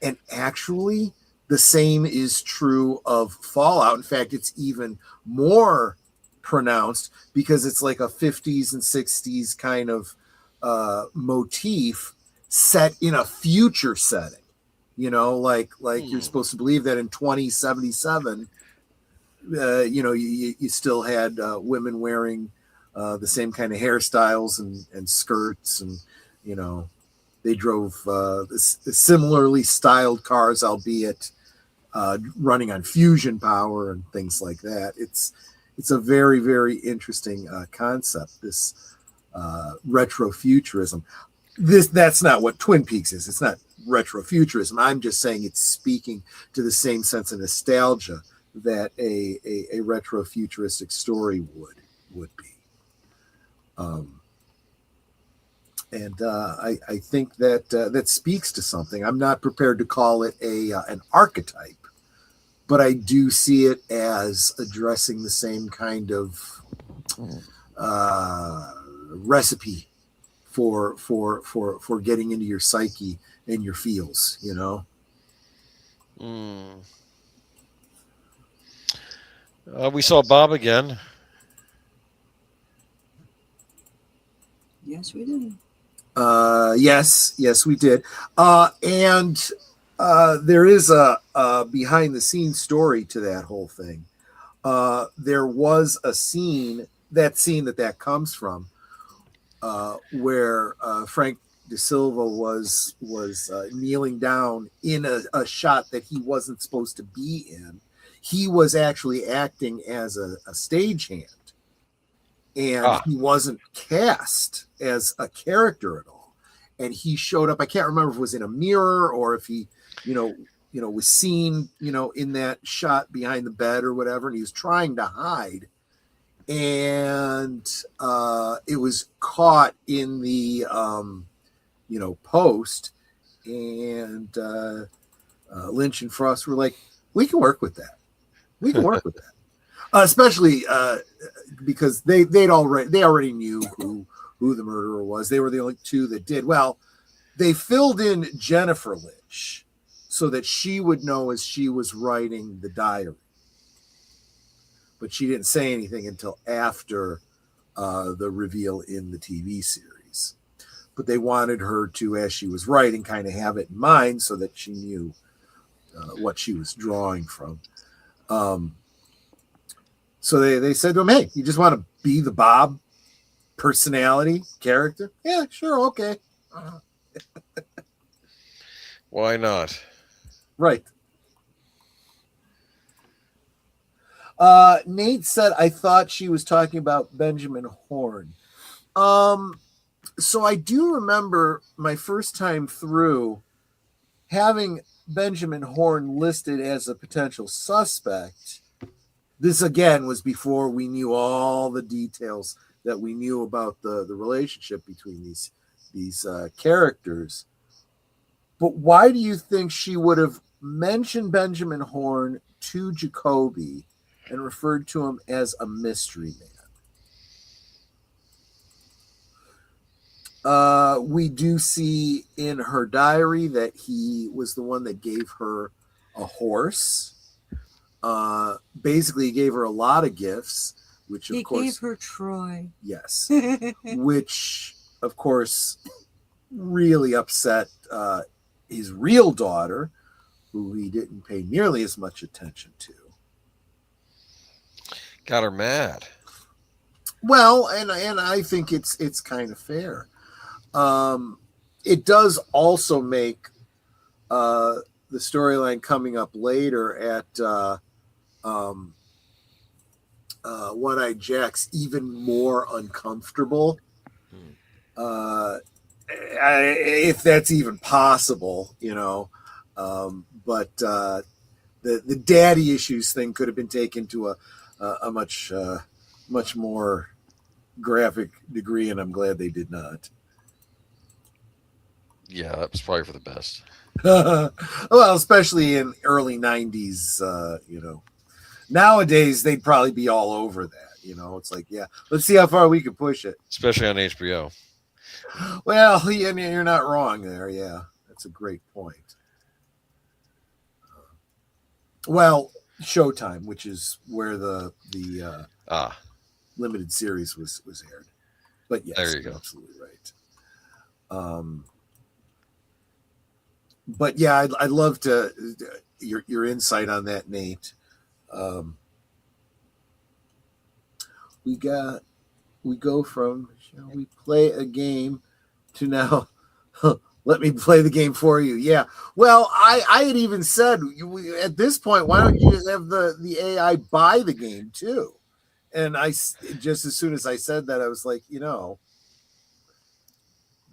And actually, the same is true of Fallout. In fact, it's even more pronounced because it's like a 50s and 60s kind of motif set in a future setting. You know, like you're supposed to believe that in 2077, you still had women wearing the same kind of hairstyles and skirts, and they drove similarly styled cars, albeit running on fusion power and things like that. It's a very, very interesting concept, this retrofuturism. That's not what Twin Peaks is. It's not retrofuturism. I'm just saying it's speaking to the same sense of nostalgia that a retrofuturistic story would be. I think that speaks to something. I'm not prepared to call it an archetype, but I do see it as addressing the same kind of recipe for getting into your psyche and your feels. We saw Bob again. Yes, we did. Yes, we did. And there is a behind the scenes story to that whole thing. There was a scene that comes from where Frank De Silva was kneeling down in a shot that he wasn't supposed to be in. He was actually acting as a stagehand, and he wasn't cast as a character at all. And he showed up. I can't remember if it was in a mirror or if he, was seen, in that shot behind the bed or whatever. And he was trying to hide, and it was caught in the, post. And Lynch and Frost were like, "We can work with that. We can work with that." Especially because they already knew who the murderer was. They were the only two that did. Well, they filled in Jennifer Lynch so that she would know as she was writing the diary. But she didn't say anything until after the reveal in the TV series. But they wanted her to, as she was writing, kind of have it in mind so that she knew what she was drawing from. So they said to him, hey, you just want to be the Bob personality character? Yeah, sure, okay. Why not? Right. Nate said, I thought she was talking about Benjamin Horne. So I do remember my first time through having Benjamin Horne listed as a potential suspect. This, again, was before we knew all the details that we knew about the relationship between these characters. But why do you think she would have mentioned Benjamin Horne to Jacoby and referred to him as a mystery man? We do see in her diary that he was the one that gave her a horse. Basically, he gave her a lot of gifts, which of course... He gave her Troy. Yes. Which, of course, really upset his real daughter, who he didn't pay nearly as much attention to. Got her mad. Well, and I think it's kind of fair. It does also make the storyline coming up later at One-Eyed Jack's even more uncomfortable. If that's even possible, you know. But the daddy issues thing could have been taken to a much more graphic degree, and I'm glad they did not. Yeah, that was probably for the best. Well, especially in early 90s, you know. Nowadays, they'd probably be all over that, you know. It's like, yeah, let's see how far we can push it. Especially on HBO. Well, you're not wrong there, yeah. That's a great point. Well, Showtime, which is where the limited series was aired. But yes, there you go. Absolutely right. But yeah, I'd love to your insight on that, Nate. We go from shall we play a game to now let me play the game for you. Yeah. Well, I had even said at this point, why don't you just have the AI buy the game too? And I just as soon as I said that, I was like, you know,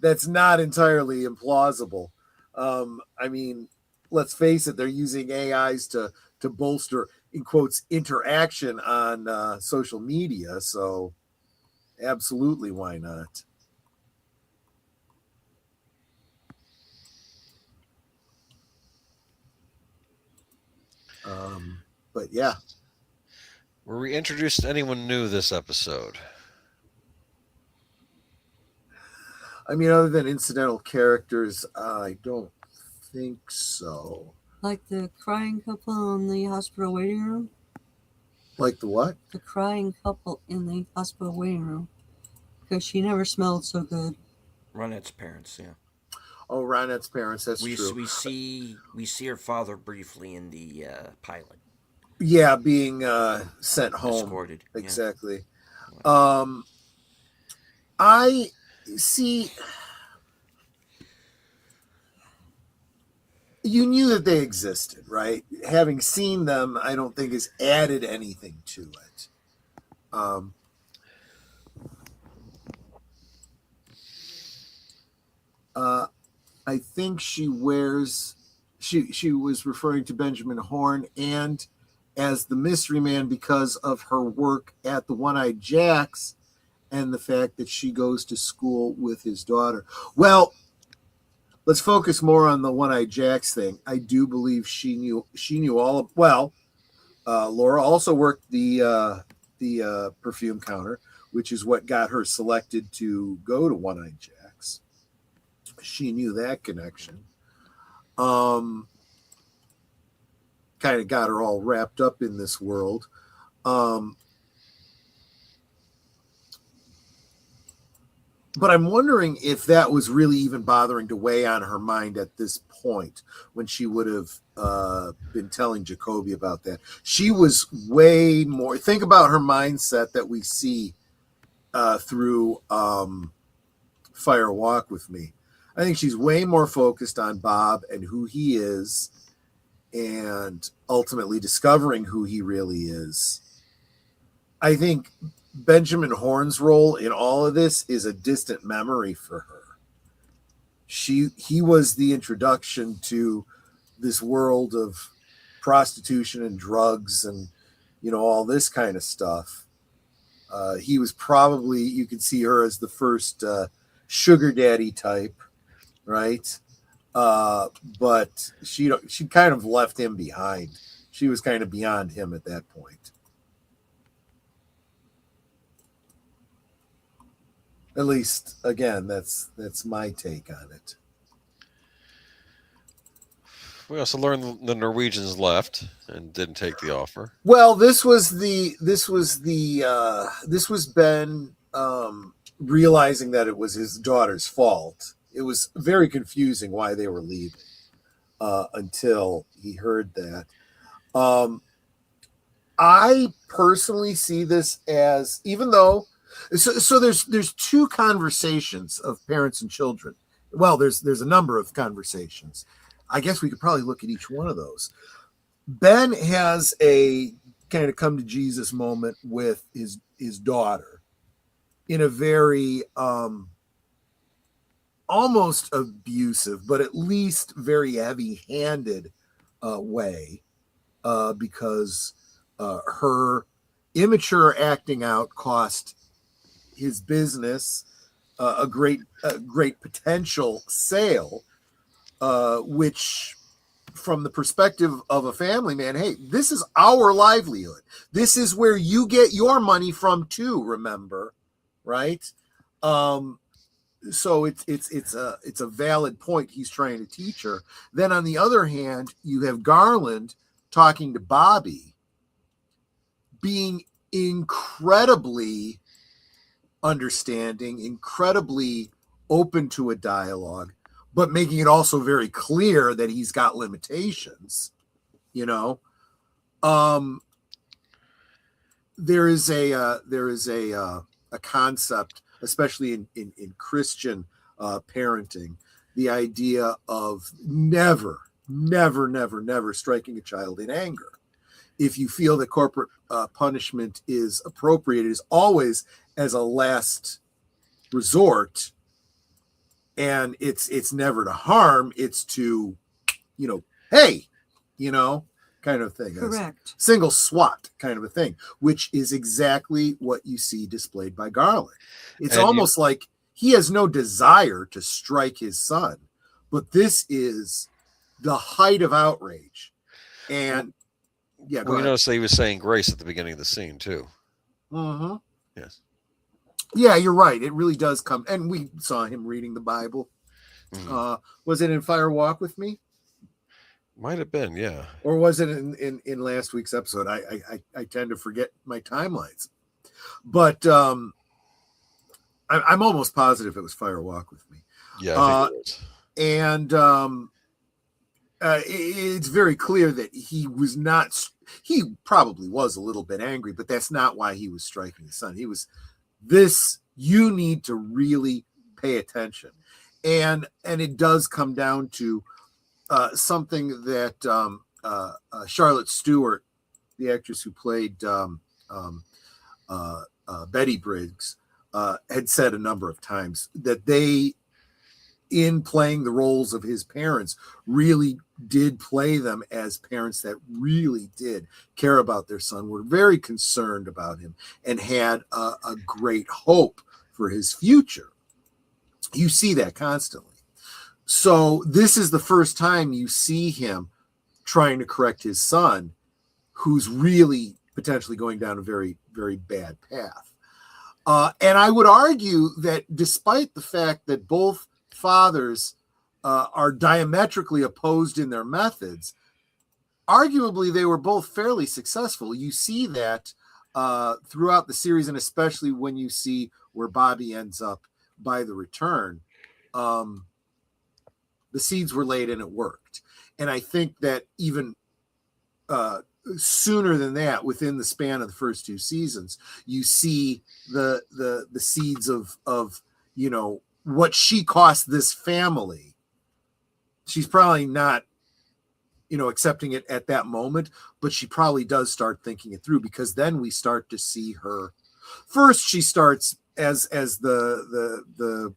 that's not entirely implausible. I mean, let's face it, they're using AIs to bolster, in quotes, interaction on social media. So absolutely, why not? But yeah. Were we introduced to anyone new this episode? I mean, other than incidental characters, I don't think so. Like the crying couple in the hospital waiting room? Like the what? The crying couple in the hospital waiting room. Because she never smelled so good. Ronette's parents, yeah. Oh, Ronette's parents, that's true. We see her father briefly in the pilot. Yeah, being sent home. Escorted. Exactly. Yeah. I see. You knew that they existed, right? Having seen them, I don't think has added anything to it. I think she wears. She was referring to Benjamin Horne and as the mystery man because of her work at the One-Eyed Jack's and the fact that she goes to school with his daughter. Well, let's focus more on the One-Eyed Jack's thing. I do believe she knew all of, well, Laura also worked the perfume counter. which is what got her selected to go to One-Eyed Jacks. She knew that connection. Kind of got her all wrapped up in this world. But I'm wondering if that was really even bothering to weigh on her mind at this point when she would have been telling Jacoby about that. She was way more. Think about her mindset that we see through Fire Walk with Me. I think she's way more focused on Bob and who he is and ultimately discovering who he really is. I think Benjamin Horne's role in all of this is a distant memory for her. He was the introduction to this world of prostitution and drugs and, you know, all this kind of stuff. He was probably, you could see her as the first sugar daddy type, right? But she kind of left him behind. She was kind of beyond him at that point. At least, again, that's my take on it. We also learned the Norwegians left and didn't take the offer. Well, this was Ben realizing that it was his daughter's fault. It was very confusing why they were leaving until he heard that. I personally see this as, even though, so there's two conversations of parents and children. Well, there's a number of conversations. I guess we could probably look at each one of those. Ben has a kind of come to Jesus moment with his daughter in a very almost abusive, but at least very heavy-handed way, because her immature acting out cost his business a great potential sale, which, from the perspective of a family man, hey, this is our livelihood. This is where you get your money from too. Remember, right? So it's a valid point he's trying to teach her. Then on the other hand, you have Garland talking to Bobby, being incredibly understanding, incredibly open to a dialogue, but making it also very clear that he's got limitations. You know, there is a concept, especially in Christian parenting, the idea of never striking a child in anger. If you feel that corporate punishment is appropriate, it is always as a last resort, and it's never to harm. It's to, you know, hey, you know, kind of thing. Correct. Single swat kind of a thing, which is exactly what you see displayed by Garland. It's almost like he has no desire to strike his son, but this is the height of outrage. And yeah, well, you notice that he was saying grace at the beginning of the scene too. Mm-hmm. Yes. Yeah, you're right. It really does come. And we saw him reading the Bible. Mm-hmm. Was it in Fire Walk with Me? Might have been, yeah. Or was it in last week's episode? I tend to forget my timelines. But I'm almost positive it was Fire Walk with Me. Yeah, I think it was. And it's very clear that he was not. He probably was a little bit angry, but that's not why he was striking his son. He was, this, you need to really pay attention. And it does come down to something that Charlotte Stewart, the actress who played Betty Briggs, had said a number of times, that they, in playing the roles of his parents, really did play them as parents that really did care about their son, were very concerned about him, and had a great hope for his future. You see that constantly. So this is the first time you see him trying to correct his son, who's really potentially going down a very, very bad path. And I would argue that despite the fact that both fathers are diametrically opposed in their methods, arguably they were both fairly successful. You see that throughout the series, and especially when you see where Bobby ends up by the return. The seeds were laid and it worked. And I think that even sooner than that, within the span of the first two seasons, you see the seeds of you know what she cost this family. She's probably not, you know, accepting it at that moment, but she probably does start thinking it through, because then we start to see her. First, she starts as the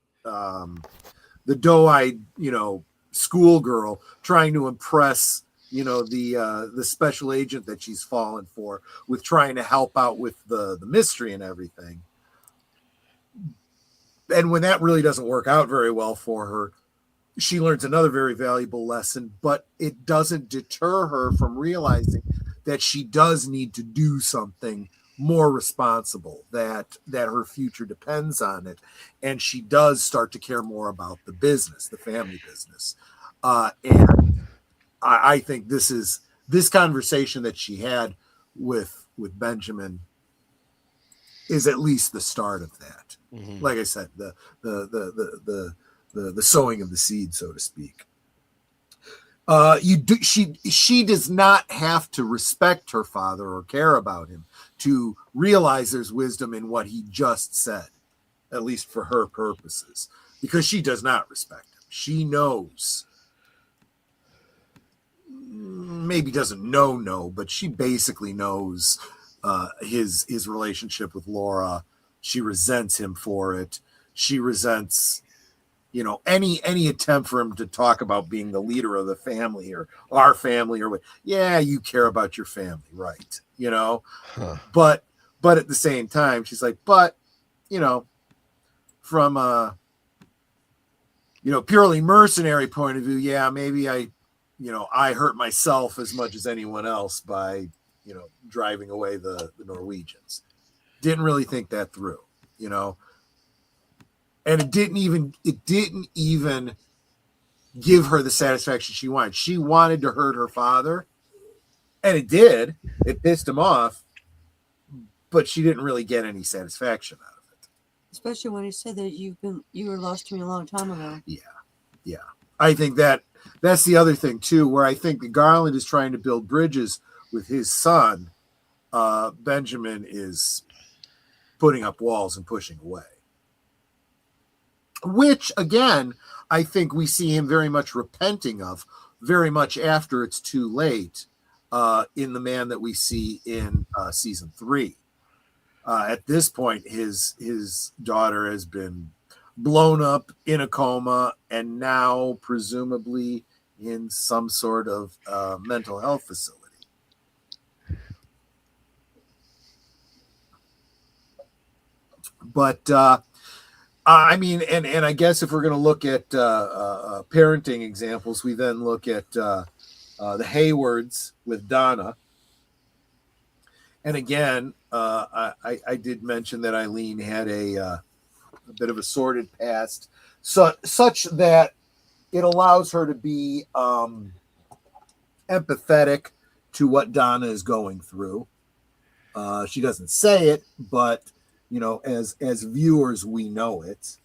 doe-eyed, you know, schoolgirl trying to impress, you know, the special agent that she's fallen for, with trying to help out with the mystery and everything. And when that really doesn't work out very well for her, she learns another very valuable lesson, but it doesn't deter her from realizing that she does need to do something more responsible, that her future depends on it. And she does start to care more about the business, the family business. And I think this conversation that she had with Benjamin is at least the start of that. Mm-hmm. Like I said, the sowing of the seed, so to speak. She does not have to respect her father or care about him to realize there's wisdom in what he just said, at least for her purposes, because she does not respect him. She knows, maybe doesn't know, but she basically knows his relationship with Laura. She resents him for it. She resents, you know, any attempt for him to talk about being the leader of the family or our family or what. Yeah, you care about your family, right? You know, but at the same time, she's like, but, you know, from a, you know, purely mercenary point of view, yeah, maybe I hurt myself as much as anyone else by, you know, driving away the Norwegians. Didn't really think that through, you know. And it didn't even give her the satisfaction she wanted. She wanted to hurt her father, and it did. It pissed him off, but she didn't really get any satisfaction out of it. Especially when he said that you were lost to me a long time ago. Yeah. I think that's the other thing too, where I think that Garland is trying to build bridges with his son. Benjamin is putting up walls and pushing away. Which, again, I think we see him very much repenting of, very much after it's too late, in the man that we see in season 3. At this point, his daughter has been blown up in a coma and now presumably in some sort of mental health facility. But I mean, and I guess if we're going to look at parenting examples, we then look at the Haywards with Donna. And again, I did mention that Eileen had a bit of a sordid past, such that it allows her to be empathetic to what Donna is going through. She doesn't say it, but you know, as viewers, we know it,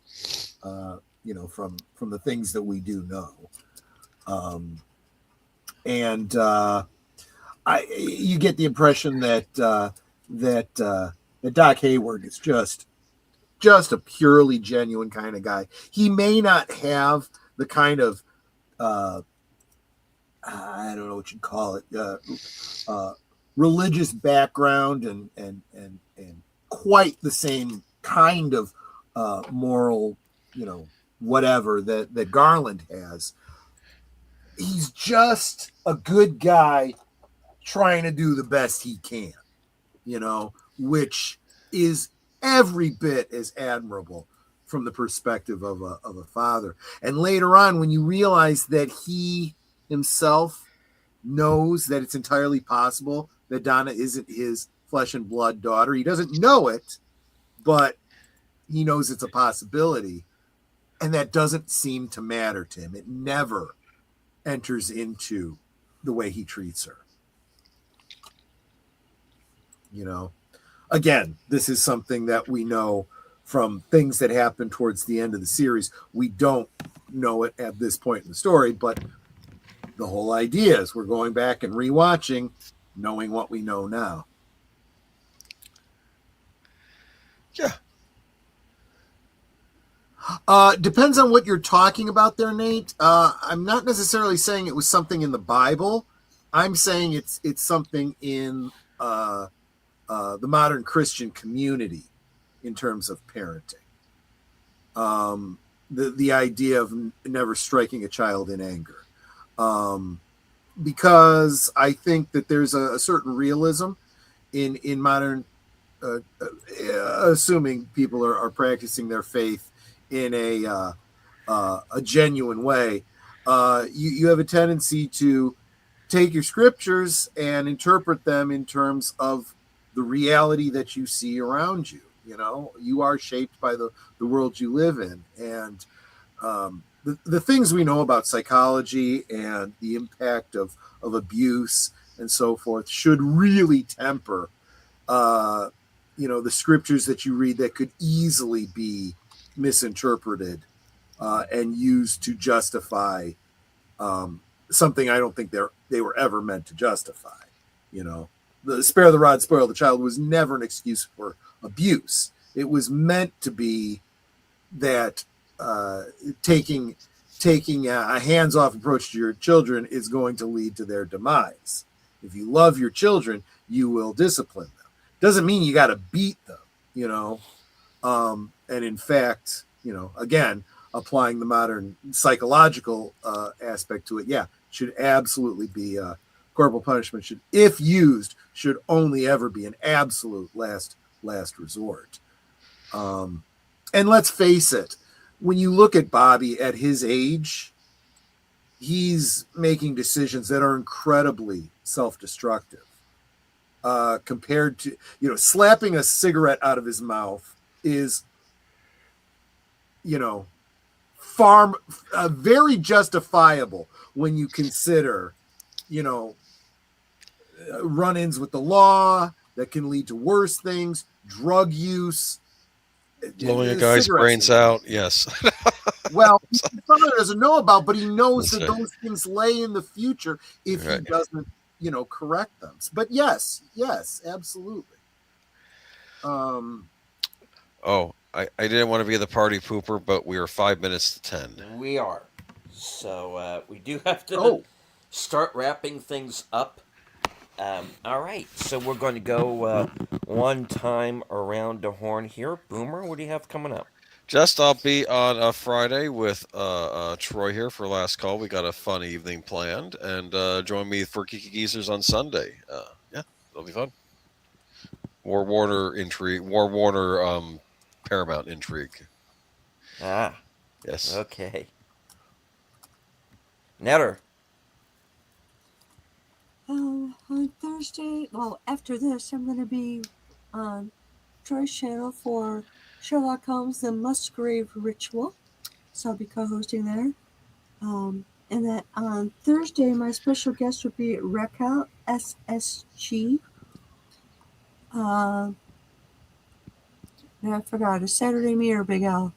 you know, from the things that we do know. And you get the impression that Doc Hayward is just a purely genuine kind of guy. He may not have the kind of, I don't know what you'd call it, religious background and quite the same kind of moral, you know, whatever that Garland has. He's just a good guy trying to do the best he can, you know, which is every bit as admirable from the perspective of a father. And later on, when you realize that he himself knows that it's entirely possible that Donna isn't his flesh and blood daughter, he doesn't know it, but He knows it's a possibility, and that doesn't seem to matter to him. It never enters into the way he treats her. You know, again, this is something that we know from things that happen towards the end of the series. We don't know it at this point in the story, but the whole idea is we're going back and rewatching, knowing what we know now. Yeah. Depends on what you're talking about there, Nate. I'm not necessarily saying it was something in the Bible. I'm saying it's something in the modern Christian community in terms of parenting. The idea of never striking a child in anger. Because I think that there's a certain realism in modern, assuming people are practicing their faith in a genuine way. You have a tendency to take your scriptures and interpret them in terms of the reality that you see around you. You know, you are shaped by the world you live in, and the things we know about psychology and the impact of abuse and so forth should really temper, the scriptures that you read that could easily be misinterpreted and used to justify something I don't think they were ever meant to justify. You know, the spare the rod, spoil the child was never an excuse for abuse. It was meant to be that taking a hands-off approach to your children is going to lead to their demise. If you love your children, you will discipline them. Doesn't mean you got to beat them, you know. And in fact, you know, again, applying the modern psychological aspect to it, yeah, should absolutely be corporal punishment. Should, if used, should only ever be an absolute last resort. And let's face it, when you look at Bobby at his age, he's making decisions that are incredibly self-destructive. Compared to, you know, slapping a cigarette out of his mouth is, you know, very justifiable when you consider, you know, run-ins with the law that can lead to worse things, drug use, blowing a guy's brains out. Yes. Well, his father doesn't know about, but he knows That's that right. those things lay in the future if Right. he doesn't, you know, correct them. But yes, absolutely. Oh, I didn't want to be the party pooper, but we are 5 minutes to 10. We are. So we do have to Oh, start wrapping things up. All right. So we're going to go one time around the horn here. Boomer, what do you have coming up? Just I'll be on a Friday with Troy here for last call. We got a fun evening planned, and join me for Geeky Geezers on Sunday. Yeah, it'll be fun. War Warner Paramount intrigue. Ah, Yes. okay. Netter. On Thursday, well, after this, I'm going to be on Troy's channel for Sherlock Holmes: The Musgrave Ritual. So I'll be co-hosting there. And that on Thursday, my special guest will be Raquel SSG. And I forgot, a Saturday Me or Big Al?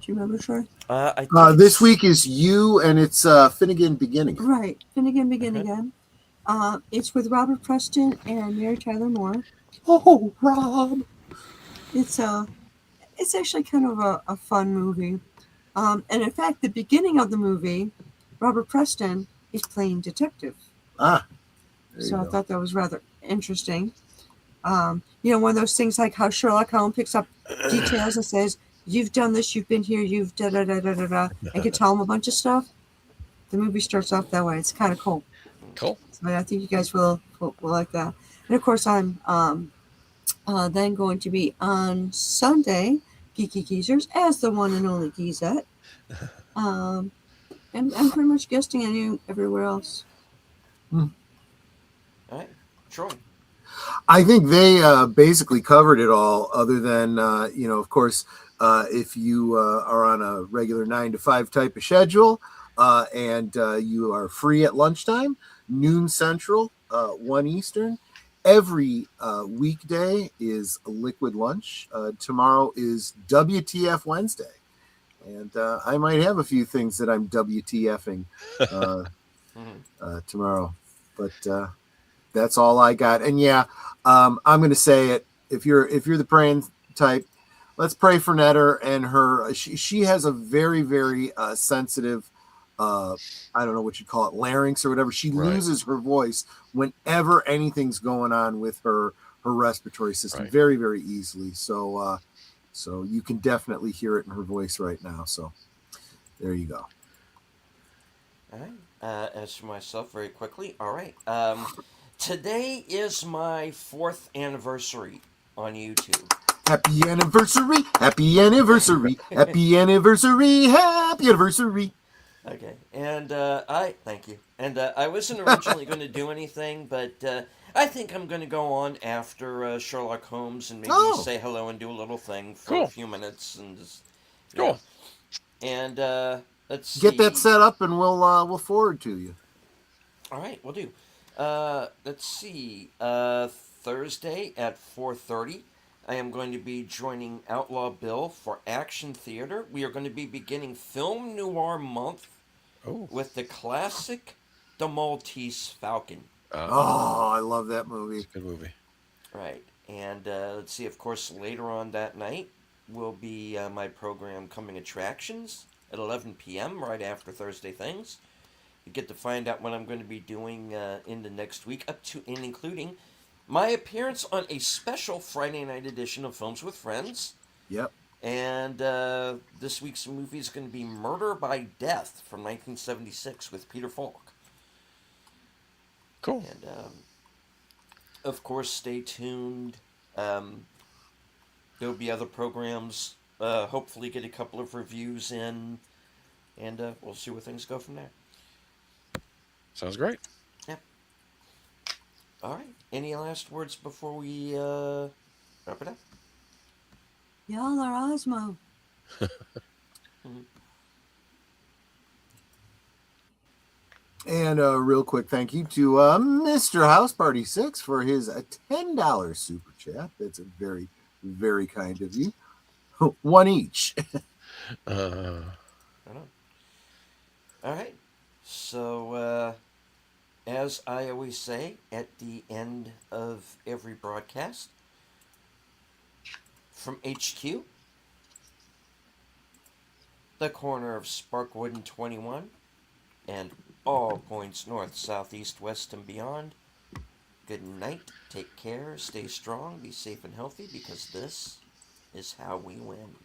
Do you remember, Troy? I think this week is you, and it's Finnegan Beginning. Right, Finnegan Begin Again. It's with Robert Preston and Mary Tyler Moore. Oh, Rob. It's actually kind of a fun movie. And in fact, the beginning of the movie, Robert Preston is playing detective. Ah, So I thought that was rather interesting. You know, one of those things like how Sherlock Holmes picks up details and says, "You've done this, you've been here, you've da da da da da da," and can tell him a bunch of stuff. The movie starts off that way. It's kind of cool. Cool. So I think you guys will like that. And of course, I'm then going to be on Sunday, Geeky Geezers, as the one and only Gazette. And I'm pretty much guesting everywhere else. All right, Troy. I think they basically covered it all, other than, of course, if you are on a regular 9 to 5 type of schedule and you are free at lunchtime, noon Central, 1 Eastern. Every weekday is a liquid lunch. Tomorrow is WTF Wednesday. And I might have a few things that I'm WTFing uh, tomorrow. But that's all I got. And yeah, I'm going to say it. If you're the praying type, let's pray for Netter and her. She has a very very sensitive. I don't know what you call it, larynx or whatever. She Right. loses her voice whenever anything's going on with her respiratory system Right. very very easily. So so you can definitely hear it in her voice right now. So there you go. All right. As for myself, very quickly. All right. Today is my 4th anniversary on YouTube. Happy anniversary! Happy anniversary! Happy anniversary! Happy anniversary! Okay, and I thank you. And I wasn't originally going to do anything, but I think I'm going to go on after Sherlock Holmes and maybe Oh. say hello and do a little thing for Cool. a few minutes and just Cool. And let's see. Get that set up, and we'll forward to you. All right, we'll do. Let's see. Thursday at 4:30. I am going to be joining Outlaw Bill for Action Theater. We are going to be beginning Film Noir Month Oh. with the classic The Maltese Falcon. Oh, I love that movie. Good movie. Right. And let's see, of course, later on that night will be my program Coming Attractions at 11 p.m., right after Thursday Things. You get to find out what I'm going to be doing in the next week, up to and including my appearance on a special Friday night edition of Films with Friends. Yep. And this week's movie is going to be Murder by Death from 1976 with Peter Falk. Cool. And, of course, stay tuned. There'll be other programs. Hopefully get a couple of reviews in. And we'll see where things go from there. Sounds great. Yep. All right. Any last words before we wrap it up? Y'all are Osmo. And a real quick thank you to Mr. House Party 6 for his $10 super chat. That's a very, very kind of you. One each. Uh, All right. So, as I always say at the end of every broadcast, from HQ, the corner of Sparkwood and 21, and all points north, south, east, west, and beyond, good night, take care, stay strong, be safe and healthy, because this is how we win.